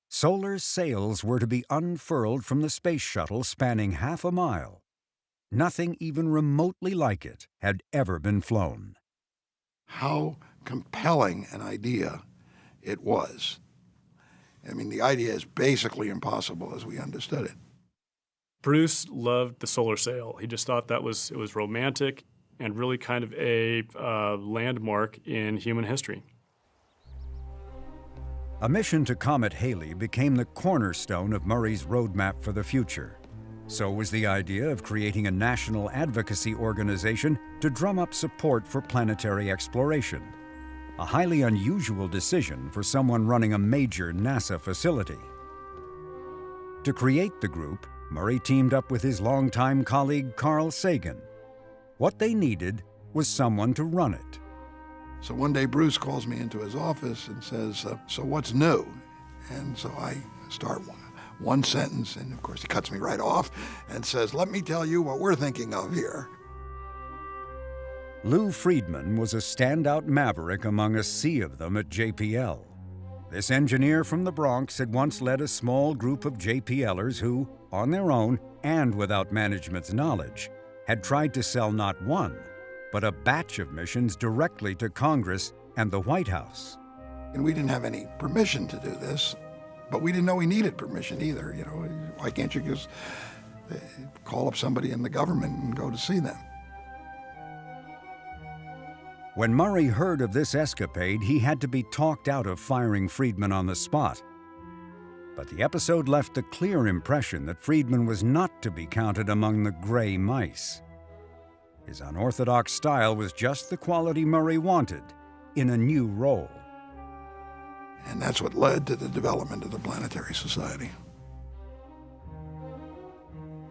Solar sails were to be unfurled from the space shuttle spanning half a mile. Nothing even remotely like it had ever been flown. How compelling an idea it was. I mean, the idea is basically impossible as we understood it. Bruce loved the solar sail. He just thought it was romantic and really kind of a landmark in human history. A mission to Comet Halley became the cornerstone of Murray's roadmap for the future. So was the idea of creating a national advocacy organization to drum up support for planetary exploration. A highly unusual decision for someone running a major NASA facility. To create the group, Murray teamed up with his longtime colleague Carl Sagan. What they needed was someone to run it. So one day Bruce calls me into his office and says, so what's new? And so I start one sentence, and of course he cuts me right off and says, let me tell you what we're thinking of here. Lou Friedman was a standout maverick among a sea of them at JPL. This engineer from the Bronx had once led a small group of JPLers who, on their own and without management's knowledge, had tried to sell not one, but a batch of missions directly to Congress and the White House. And we didn't have any permission to do this, but we didn't know we needed permission either. You know, why can't you just call up somebody in the government and go to see them? When Murray heard of this escapade, he had to be talked out of firing Friedman on the spot. But the episode left a clear impression that Friedman was not to be counted among the gray mice. His unorthodox style was just the quality Murray wanted in a new role. And that's what led to the development of the Planetary Society.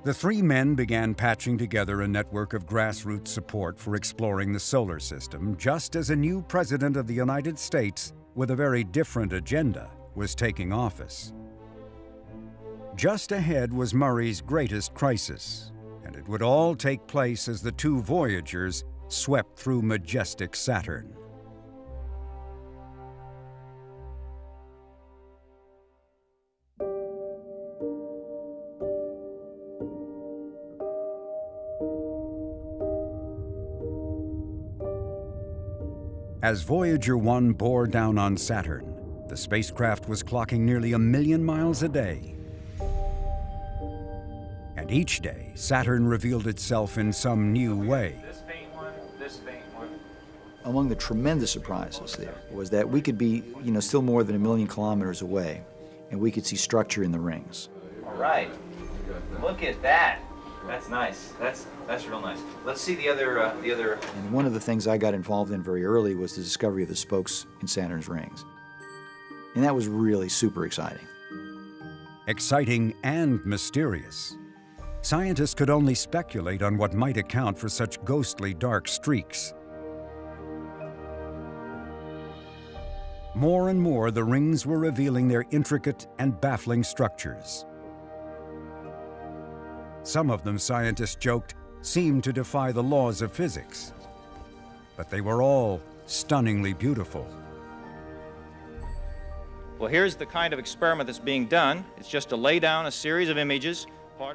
The three men began patching together a network of grassroots support for exploring the solar system, just as a new president of the United States, with a very different agenda, was taking office. Just ahead was Murray's greatest crisis, and it would all take place as the two Voyagers swept through majestic Saturn. As Voyager 1 bore down on Saturn, the spacecraft was clocking nearly 1 million miles a day. And each day, Saturn revealed itself in some new way. This faint one, this faint one. Among the tremendous surprises there was that we could be, still more than 1 million kilometers away, and we could see structure in the rings. All right. Look at that. That's nice. That's real nice. Let's see the other. And one of the things I got involved in very early was the discovery of the spokes in Saturn's rings. And that was really super exciting. Exciting and mysterious. Scientists could only speculate on what might account for such ghostly dark streaks. More and more, the rings were revealing their intricate and baffling structures. Some of them, scientists joked, seemed to defy the laws of physics. But they were all stunningly beautiful. Well, here's the kind of experiment that's being done. It's just to lay down a series of images.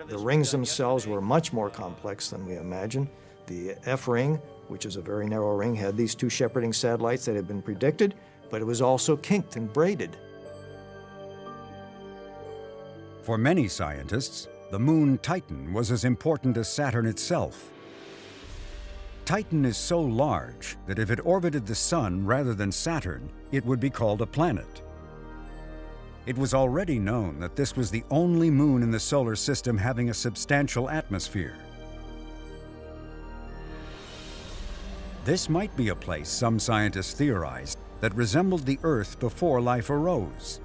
The rings themselves were much more complex than we imagined. The F ring, which is a very narrow ring, had these two shepherding satellites that had been predicted, but it was also kinked and braided. For many scientists, the moon Titan was as important as Saturn itself. Titan is so large that if it orbited the Sun rather than Saturn, it would be called a planet. It was already known that this was the only moon in the solar system having a substantial atmosphere. This might be a place, some scientists theorized, that resembled the Earth before life arose.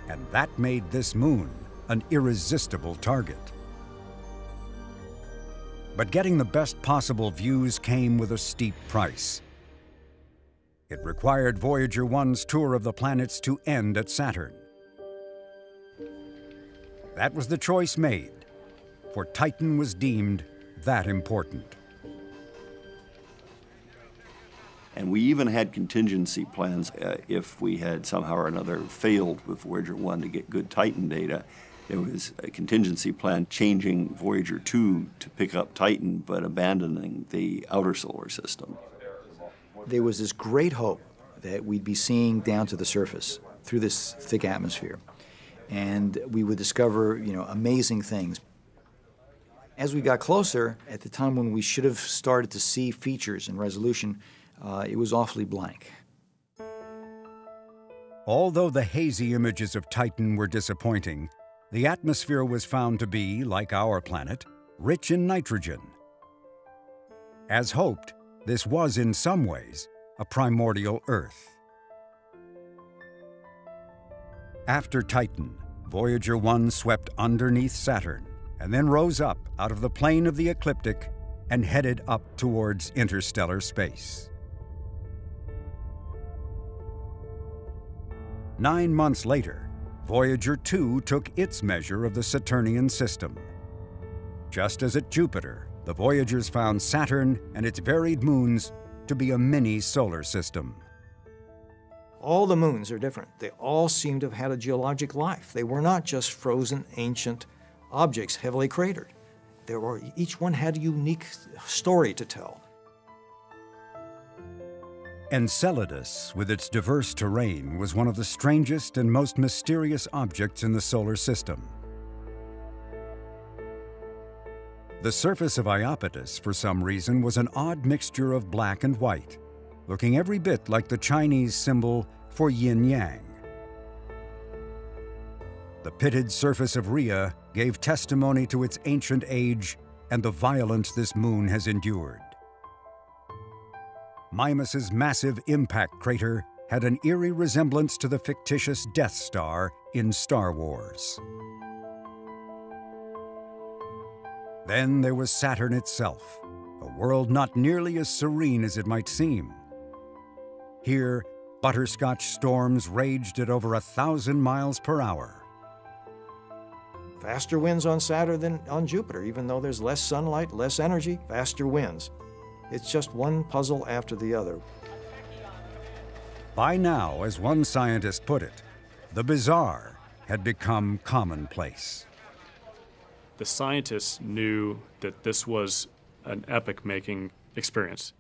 And that made this moon an irresistible target. But getting the best possible views came with a steep price. It required Voyager 1's tour of the planets to end at Saturn. That was the choice made, for Titan was deemed that important. And we even had contingency plans if we had somehow or another failed with Voyager 1 to get good Titan data. There was a contingency plan changing Voyager 2 to pick up Titan, but abandoning the outer solar system. There was this great hope that we'd be seeing down to the surface through this thick atmosphere. And we would discover, amazing things. As we got closer, at the time when we should have started to see features and resolution, it was awfully blank. Although the hazy images of Titan were disappointing, the atmosphere was found to be, like our planet, rich in nitrogen. As hoped, this was in some ways a primordial Earth. After Titan, Voyager 1 swept underneath Saturn and then rose up out of the plane of the ecliptic and headed up towards interstellar space. 9 months later, Voyager 2 took its measure of the Saturnian system. Just as at Jupiter, the Voyagers found Saturn and its varied moons to be a mini solar system. All the moons are different. They all seem to have had a geologic life. They were not just frozen ancient objects heavily cratered. Each one had a unique story to tell. Enceladus, with its diverse terrain, was one of the strangest and most mysterious objects in the solar system. The surface of Iapetus, for some reason, was an odd mixture of black and white, looking every bit like the Chinese symbol for yin-yang. The pitted surface of Rhea gave testimony to its ancient age and the violence this moon has endured. Mimas's massive impact crater had an eerie resemblance to the fictitious Death Star in Star Wars. Then there was Saturn itself, a world not nearly as serene as it might seem. Here, butterscotch storms raged at over 1,000 miles per hour. Faster winds on Saturn than on Jupiter, even though there's less sunlight, less energy, faster winds. It's just one puzzle after the other. By now, as one scientist put it, the bizarre had become commonplace. The scientists knew that this was an epoch-making experience.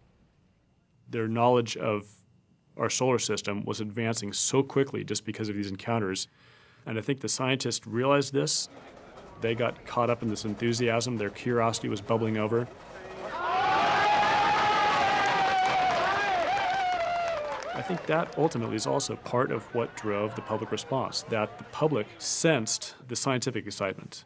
Their knowledge of our solar system was advancing so quickly just because of these encounters. And I think the scientists realized this. They got caught up in this enthusiasm. Their curiosity was bubbling over. I think that ultimately is also part of what drove the public response, that the public sensed the scientific excitement.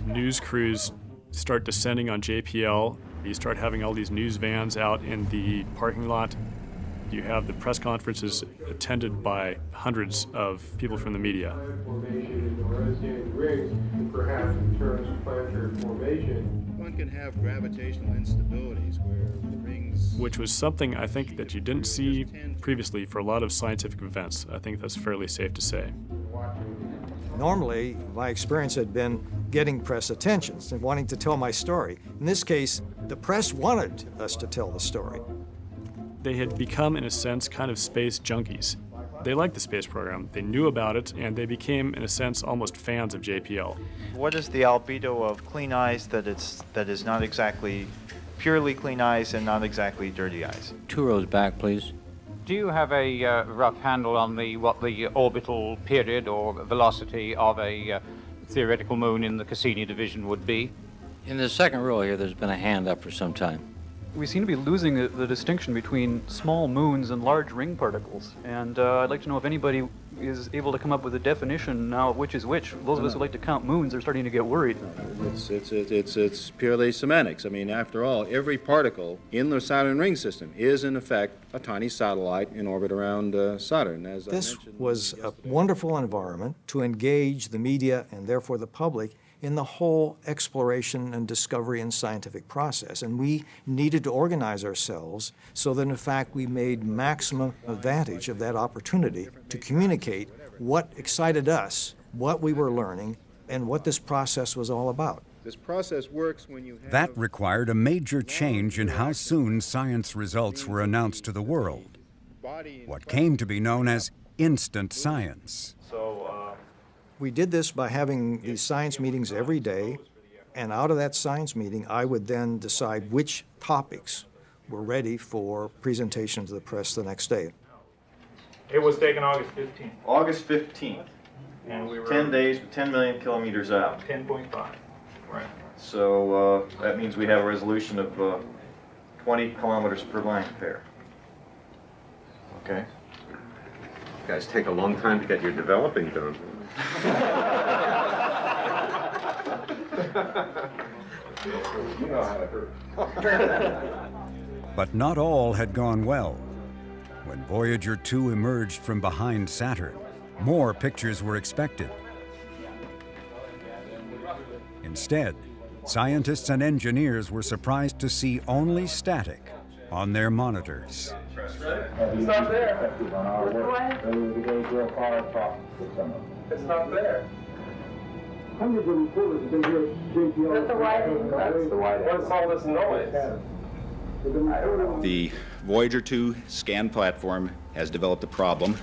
News crews start descending on JPL. You start having all these news vans out in the parking lot. You have the press conferences attended by hundreds of people from the media. One can have gravitational instabilities where the rings... Which was something I think that you didn't see previously for a lot of scientific events. I think that's fairly safe to say. Normally, my experience had been getting press attention and wanting to tell my story. In this case, the press wanted us to tell the story. They had become, in a sense, kind of space junkies. They liked the space program, they knew about it, and they became, in a sense, almost fans of JPL. What is the albedo of clean eyes that is not exactly purely clean eyes and not exactly dirty eyes? 2 rows back, please. Do you have a rough handle on what the orbital period or velocity of a theoretical moon in the Cassini division would be? In the second row here, there's been a hand up for some time. We seem to be losing the distinction between small moons and large ring particles. And I'd like to know if anybody is able to come up with a definition now of which is which. Those of us who like to count moons are starting to get worried. It's purely semantics. I mean, after all, every particle in the Saturn ring system is, in effect, a tiny satellite in orbit around Saturn. This was a wonderful environment to engage the media and therefore the public in the whole exploration and discovery and scientific process. And we needed to organize ourselves so that, in fact, we made maximum advantage of that opportunity to communicate what excited us, what we were learning, and what this process was all about. This process works when you have... That required a major change in how soon science results were announced to the world. What came to be known as instant science. We did this by having these science meetings every day, and out of that science meeting, I would then decide which topics were ready for presentation to the press the next day. It was taken August 15th. August 15th. And we were 10 days with 10 million kilometers out. 10.5. Right. So that means we have a resolution of 20 kilometers per line pair. Okay. You guys take a long time to get your developing done. You know how to hurt. But not all had gone well. When Voyager 2 emerged from behind Saturn, more pictures were expected. Instead, scientists and engineers were surprised to see only static on their monitors. It's not there. It's not there. Hundreds of reporters have been here at JPL. That's the wide. What's all this noise? The Voyager 2 scan platform has developed a problem.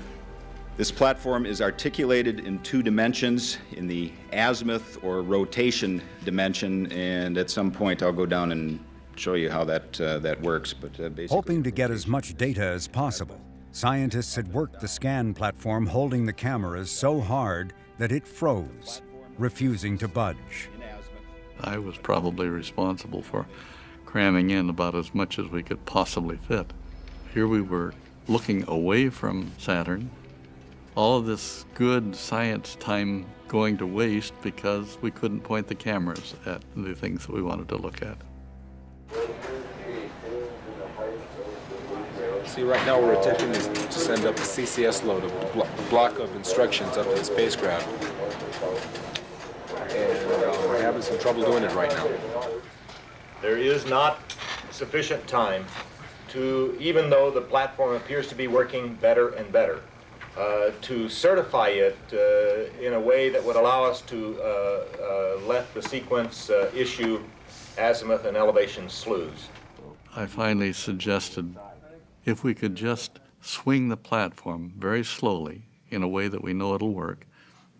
This platform is articulated in two dimensions, in the azimuth or rotation dimension, and at some point I'll go down and show you how that works. But basically, hoping to get as much data as possible, scientists had worked the scan platform holding the cameras so hard that it froze, refusing to budge. I was probably responsible for cramming in about as much as we could possibly fit. Here we were looking away from Saturn, all of this good science time going to waste because we couldn't point the cameras at the things that we wanted to look at. See, right now we're attempting to send up a CCS load, a block of instructions up to the spacecraft. And we're having some trouble doing it right now. There is not sufficient time to, even though the platform appears to be working better and better, to certify it in a way that would allow us to let the sequence issue azimuth and elevation slews. I finally suggested if we could just swing the platform very slowly in a way that we know it'll work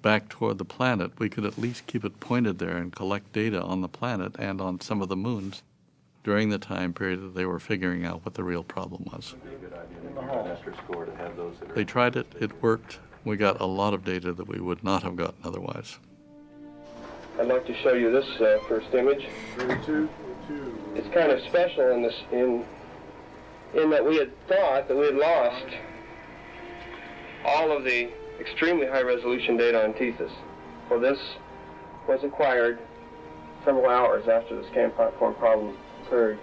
back toward the planet, we could at least keep it pointed there and collect data on the planet and on some of the moons during the time period that they were figuring out what the real problem was. They tried it, it worked. We got a lot of data that we would not have gotten otherwise. I'd like to show you this first image. It's kind of special in that we had thought that we had lost all of the extremely high-resolution data on Tethys. Well, this was acquired several hours after the scan platform problem occurred.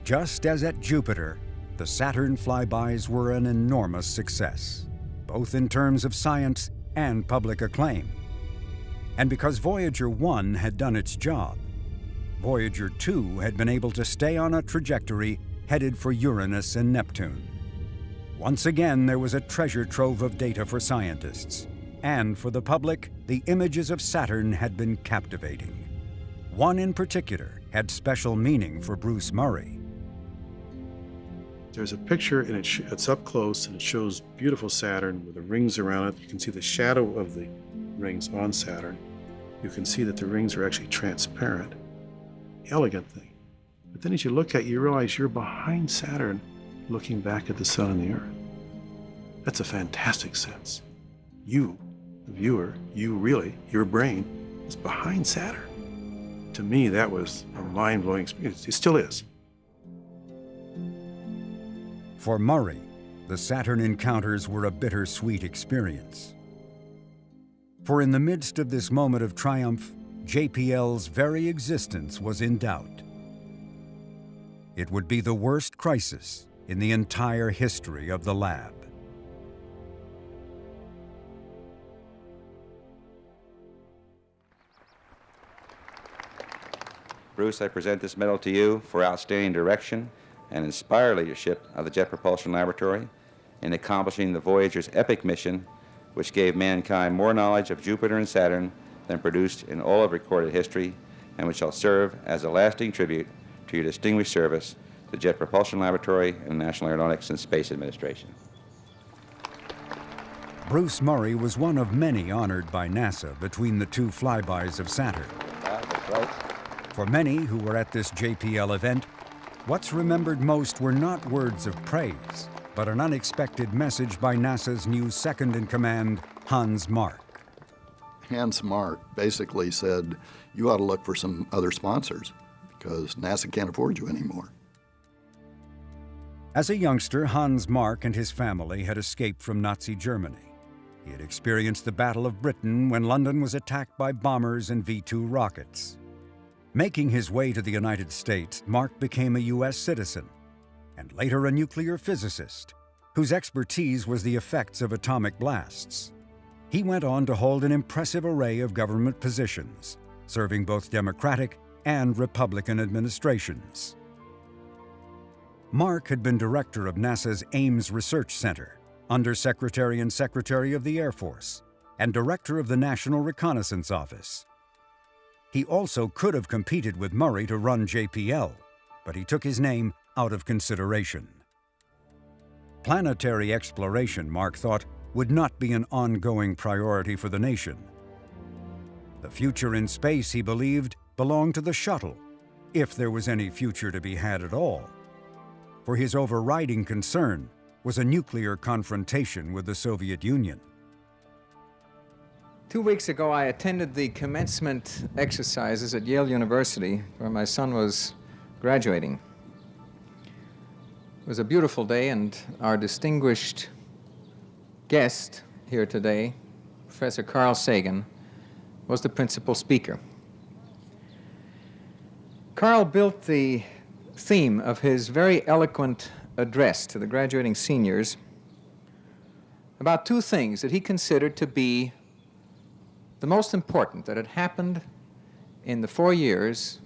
Just as at Jupiter, the Saturn flybys were an enormous success, both in terms of science and public acclaim. And because Voyager 1 had done its job, Voyager 2 had been able to stay on a trajectory headed for Uranus and Neptune. Once again, there was a treasure trove of data for scientists. And for the public, the images of Saturn had been captivating. One in particular had special meaning for Bruce Murray. There's a picture, and it's up close, and it shows beautiful Saturn with the rings around it. You can see the shadow of the rings on Saturn. You can see that the rings are actually transparent. Elegant thing. But then as you look at it, you realize you're behind Saturn looking back at the sun and the Earth. That's a fantastic sense. You, the viewer, your brain is behind Saturn. To me, that was a mind-blowing experience. It still is. For Murray, the Saturn encounters were a bittersweet experience. For in the midst of this moment of triumph, JPL's very existence was in doubt. It would be the worst crisis in the entire history of the lab. Bruce, I present this medal to you for outstanding direction and inspired leadership of the Jet Propulsion Laboratory in accomplishing the Voyager's epic mission, which gave mankind more knowledge of Jupiter and Saturn than produced in all of recorded history, and which shall serve as a lasting tribute to your distinguished service to the Jet Propulsion Laboratory and the National Aeronautics and Space Administration. Bruce Murray was one of many honored by NASA between the two flybys of Saturn. That's right. For many who were at this JPL event, what's remembered most were not words of praise, but an unexpected message by NASA's new second-in-command, Hans Mark. Hans Mark basically said, you ought to look for some other sponsors because NASA can't afford you anymore. As a youngster, Hans Mark and his family had escaped from Nazi Germany. He had experienced the Battle of Britain when London was attacked by bombers and V-2 rockets. Making his way to the United States, Mark became a U.S. citizen and later a nuclear physicist whose expertise was the effects of atomic blasts. He went on to hold an impressive array of government positions, serving both Democratic and Republican administrations. Mark had been director of NASA's Ames Research Center, Undersecretary and Secretary of the Air Force, and director of the National Reconnaissance Office. He also could have competed with Murray to run JPL, but he took his name out of consideration. Planetary exploration, Mark thought, would not be an ongoing priority for the nation. The future in space, he believed, belonged to the shuttle, if there was any future to be had at all. For his overriding concern was a nuclear confrontation with the Soviet Union. 2 weeks ago, I attended the commencement exercises at Yale University, where my son was graduating. It was a beautiful day, and our distinguished guest here today, Professor Carl Sagan, was the principal speaker. Carl built the theme of his very eloquent address to the graduating seniors about two things that he considered to be the most important that had happened in the 4 years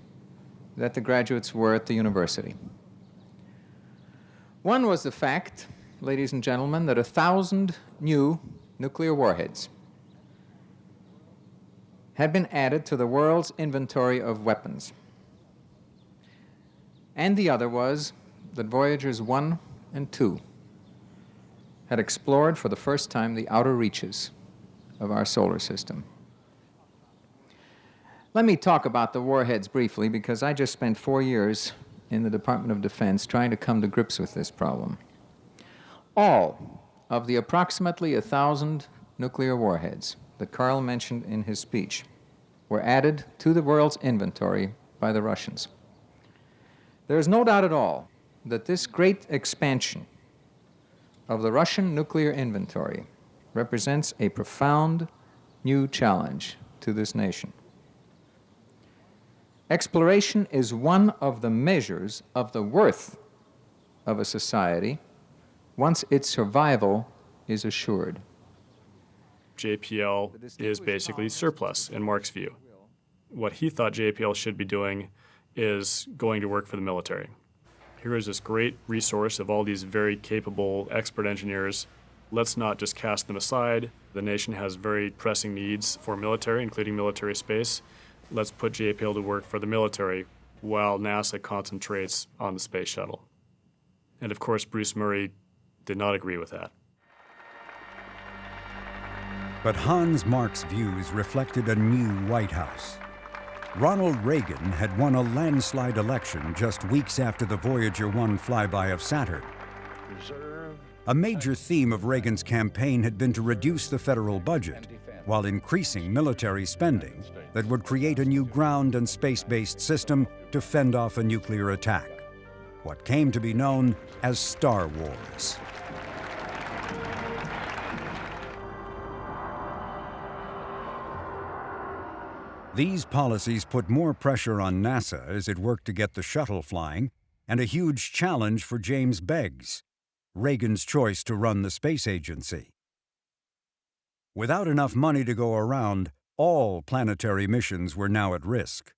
that the graduates were at the university. One was the fact, ladies and gentlemen, that 1,000 new nuclear warheads had been added to the world's inventory of weapons. And the other was that Voyagers 1 and 2 had explored for the first time the outer reaches of our solar system. Let me talk about the warheads briefly, because I just spent 4 years in the Department of Defense trying to come to grips with this problem. All of the approximately 1,000 nuclear warheads that Carl mentioned in his speech were added to the world's inventory by the Russians. There is no doubt at all that this great expansion of the Russian nuclear inventory represents a profound new challenge to this nation. Exploration is one of the measures of the worth of a society once its survival is assured. JPL is basically surplus in Mark's view. What he thought JPL should be doing is going to work for the military. Here is this great resource of all these very capable expert engineers. Let's not just cast them aside. The nation has very pressing needs for military, including military space. Let's put JPL to work for the military while NASA concentrates on the space shuttle. And of course, Bruce Murray did not agree with that. But Hans Mark's views reflected a new White House. Ronald Reagan had won a landslide election just weeks after the Voyager 1 flyby of Saturn. A major theme of Reagan's campaign had been to reduce the federal budget while increasing military spending that would create a new ground and space-based system to fend off a nuclear attack, what came to be known as Star Wars. These policies put more pressure on NASA as it worked to get the shuttle flying, and a huge challenge for James Beggs, Reagan's choice to run the space agency. Without enough money to go around, all planetary missions were now at risk.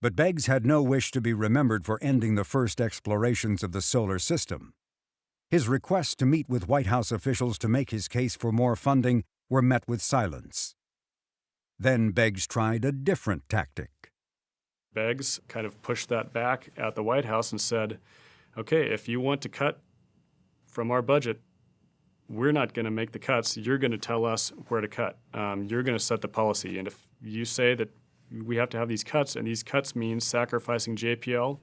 But Beggs had no wish to be remembered for ending the first explorations of the solar system. His requests to meet with White House officials to make his case for more funding were met with silence. Then Beggs tried a different tactic. Beggs kind of pushed that back at the White House and said, okay, if you want to cut from our budget, we're not going to make the cuts. You're going to tell us where to cut. You're going to set the policy. And if you say that we have to have these cuts, and these cuts mean sacrificing JPL,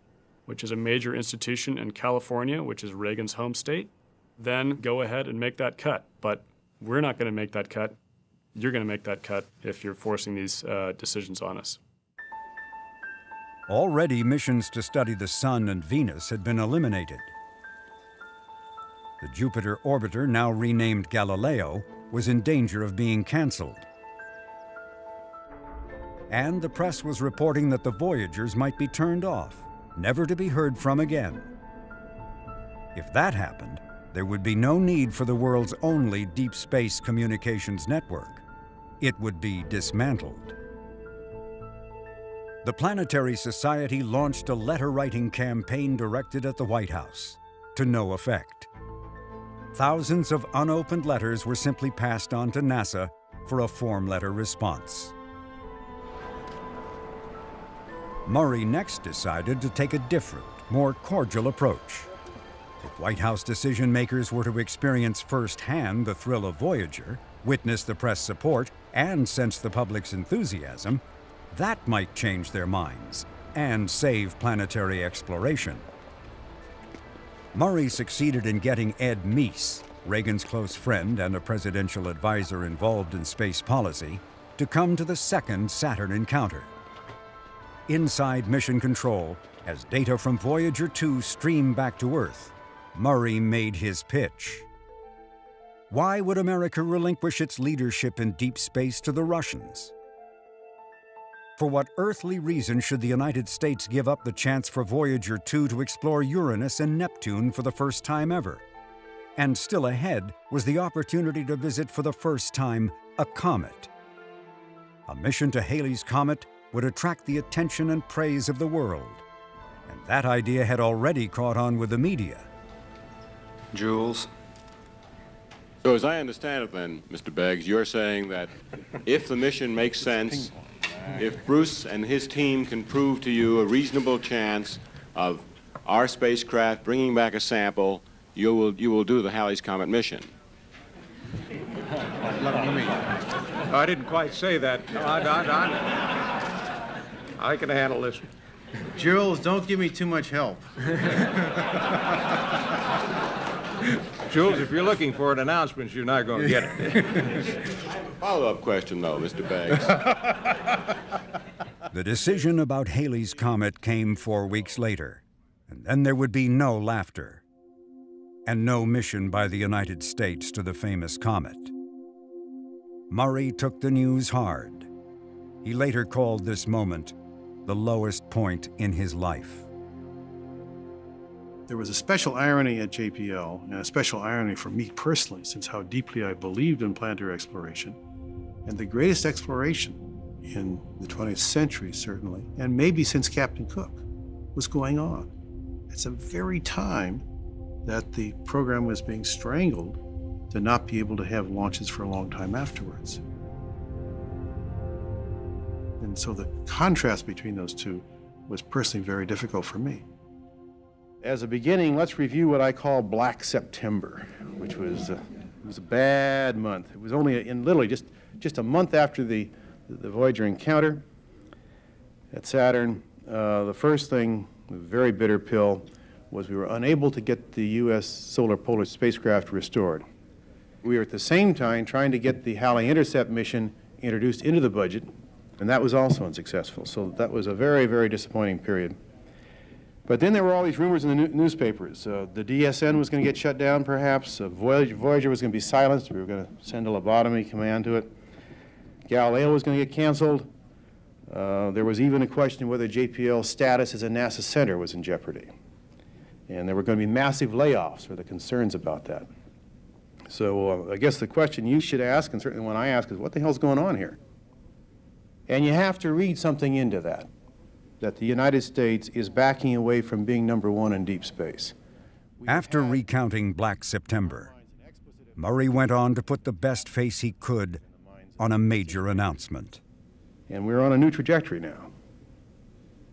which is a major institution in California, which is Reagan's home state. Then go ahead and make that cut. But we're not going to make that cut. You're going to make that cut if you're forcing these decisions on us. Already, missions to study the Sun and Venus had been eliminated. The Jupiter orbiter, now renamed Galileo, was in danger of being canceled. And the press was reporting that the Voyagers might be turned off, never to be heard from again. If that happened, there would be no need for the world's only deep space communications network. It would be dismantled. The Planetary Society launched a letter-writing campaign directed at the White House, to no effect. Thousands of unopened letters were simply passed on to NASA for a form letter response. Murray next decided to take a different, more cordial approach. If White House decision-makers were to experience firsthand the thrill of Voyager, witness the press support, and sense the public's enthusiasm, that might change their minds and save planetary exploration. Murray succeeded in getting Ed Meese, Reagan's close friend and a presidential advisor involved in space policy, to come to the second Saturn encounter. Inside Mission Control, as data from Voyager 2 streamed back to Earth, Murray made his pitch. Why would America relinquish its leadership in deep space to the Russians? For what earthly reason should the United States give up the chance for Voyager 2 to explore Uranus and Neptune for the first time ever? And still ahead was the opportunity to visit for the first time a comet. A mission to Halley's Comet would attract the attention and praise of the world. And that idea had already caught on with the media. Jules? So as I understand it then, Mr. Beggs, you're saying that if the mission makes sense, if Bruce and his team can prove to you a reasonable chance of our spacecraft bringing back a sample, you will do the Halley's Comet mission. Let me. I didn't quite say that. I can handle this. Jules, don't give me too much help. Jules, if you're looking for an announcement, you're not going to get it. Follow-up question, though, Mr. Beggs. The decision about Halley's Comet came 4 weeks later, and then there would be no laughter, and no mission by the United States to the famous comet. Murray took the news hard. He later called this moment the lowest point in his life. There was a special irony at JPL, and a special irony for me personally, since how deeply I believed in planetary exploration. And the greatest exploration in the 20th century, certainly, and maybe since Captain Cook, was going on. It's the very time that the program was being strangled to not be able to have launches for a long time afterwards. And so the contrast between those two was personally very difficult for me. As a beginning, let's review what I call Black September, which was it was a bad month. It was only in literally just a month after the Voyager encounter at Saturn. The first thing, the very bitter pill, was we were unable to get the U.S. Solar Polar spacecraft restored. We were at the same time trying to get the Halley Intercept mission introduced into the budget, and that was also unsuccessful. So that was a very, very disappointing period. But then there were all these rumors in the newspapers. The DSN was going to get shut down, perhaps. Voyager was going to be silenced. We were going to send a lobotomy command to it. Galileo was going to get canceled. There was even a question whether JPL's status as a NASA center was in jeopardy. And there were going to be massive layoffs, or the concerns about that. So I guess the question you should ask, and certainly one I ask, is what the hell's going on here? And you have to read something into that the United States is backing away from being number one in deep space. After recounting Black September, Murray went on to put the best face he could on a major announcement. And we're on a new trajectory now.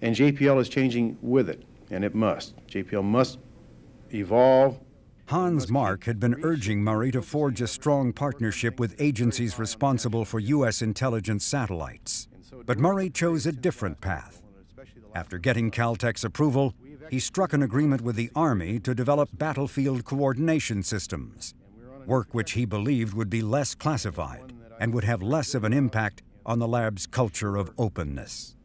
And JPL is changing with it, and it must. JPL must evolve. Hans Mark had been urging Murray to forge a strong partnership with agencies responsible for U.S. intelligence satellites. But Murray chose a different path. After getting Caltech's approval, he struck an agreement with the Army to develop battlefield coordination systems, work which he believed would be less classified and would have less of an impact on the lab's culture of openness.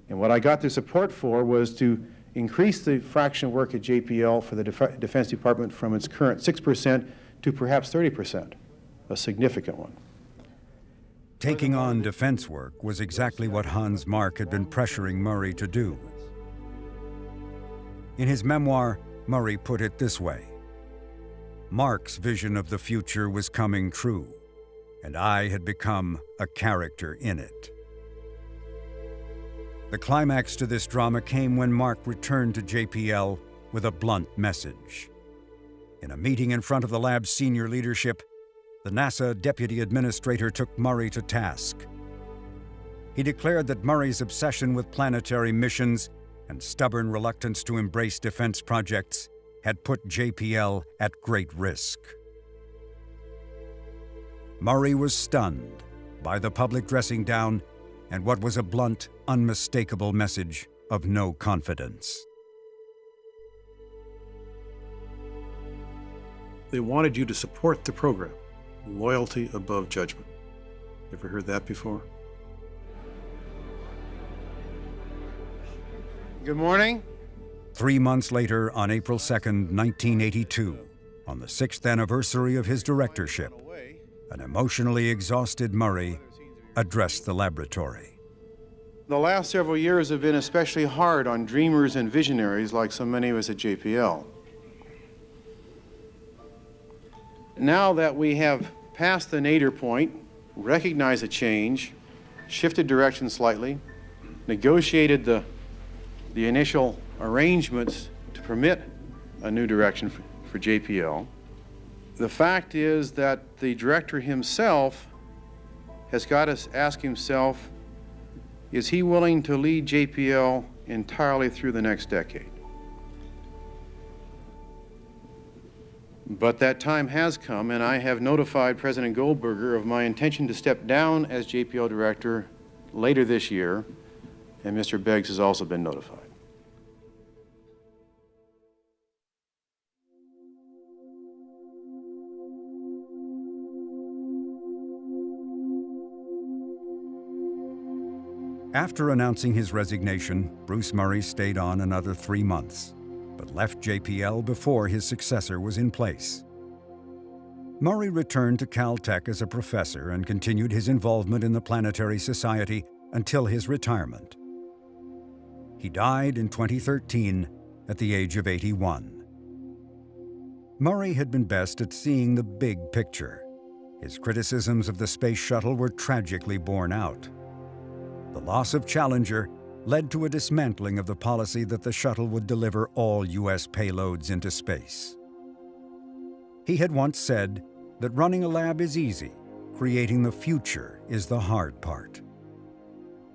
And what I got the support for was to increase the fraction of work at JPL for the Defense Department from its current 6% to perhaps 30%, a significant one. Taking on defense work was exactly what Hans Mark had been pressuring Murray to do. In his memoir, Murray put it this way: Mark's vision of the future was coming true, and I had become a character in it. The climax to this drama came when Mark returned to JPL with a blunt message. In a meeting in front of the lab's senior leadership, the NASA deputy administrator took Murray to task. He declared that Murray's obsession with planetary missions and stubborn reluctance to embrace defense projects had put JPL at great risk. Murray was stunned by the public dressing down and what was a blunt, unmistakable message of no confidence. They wanted you to support the program. Loyalty above judgment. Ever heard that before? Good morning. 3 months later, on April 2nd, 1982, on the 6th anniversary of his directorship, an emotionally exhausted Murray addressed the laboratory. The last several years have been especially hard on dreamers and visionaries like so many of us at JPL. Now that we have passed the nadir point, recognized a change, shifted direction slightly, negotiated the initial arrangements to permit a new direction for JPL, the fact is that the director himself has got to ask himself, is he willing to lead JPL entirely through the next decade? But that time has come, and I have notified President Goldberger of my intention to step down as JPL director later this year, and Mr. Beggs has also been notified. After announcing his resignation, Bruce Murray stayed on another 3 months, but left JPL before his successor was in place. Murray returned to Caltech as a professor and continued his involvement in the Planetary Society until his retirement. He died in 2013 at the age of 81. Murray had been best at seeing the big picture. His criticisms of the space shuttle were tragically borne out. The loss of Challenger led to a dismantling of the policy that the shuttle would deliver all U.S. payloads into space. He had once said that running a lab is easy, creating the future is the hard part.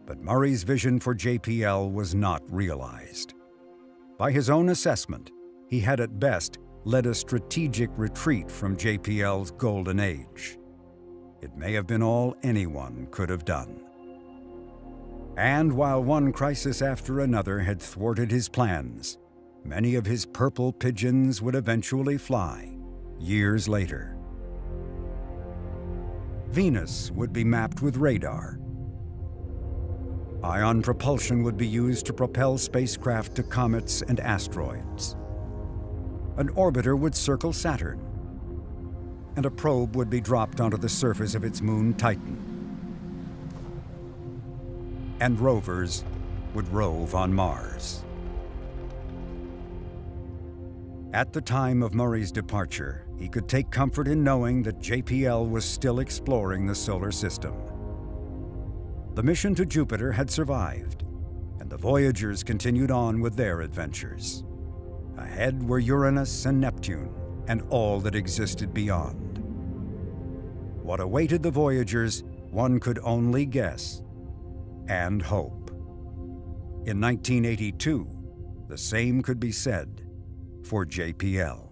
But Murray's vision for JPL was not realized. By his own assessment, he had at best led a strategic retreat from JPL's golden age. It may have been all anyone could have done. And while one crisis after another had thwarted his plans, many of his purple pigeons would eventually fly, years later. Venus would be mapped with radar. Ion propulsion would be used to propel spacecraft to comets and asteroids. An orbiter would circle Saturn, and a probe would be dropped onto the surface of its moon Titan. And rovers would rove on Mars. At the time of Murray's departure, he could take comfort in knowing that JPL was still exploring the solar system. The mission to Jupiter had survived, and the Voyagers continued on with their adventures. Ahead were Uranus and Neptune, and all that existed beyond. What awaited the Voyagers, one could only guess and hope. In 1982, the same could be said for JPL.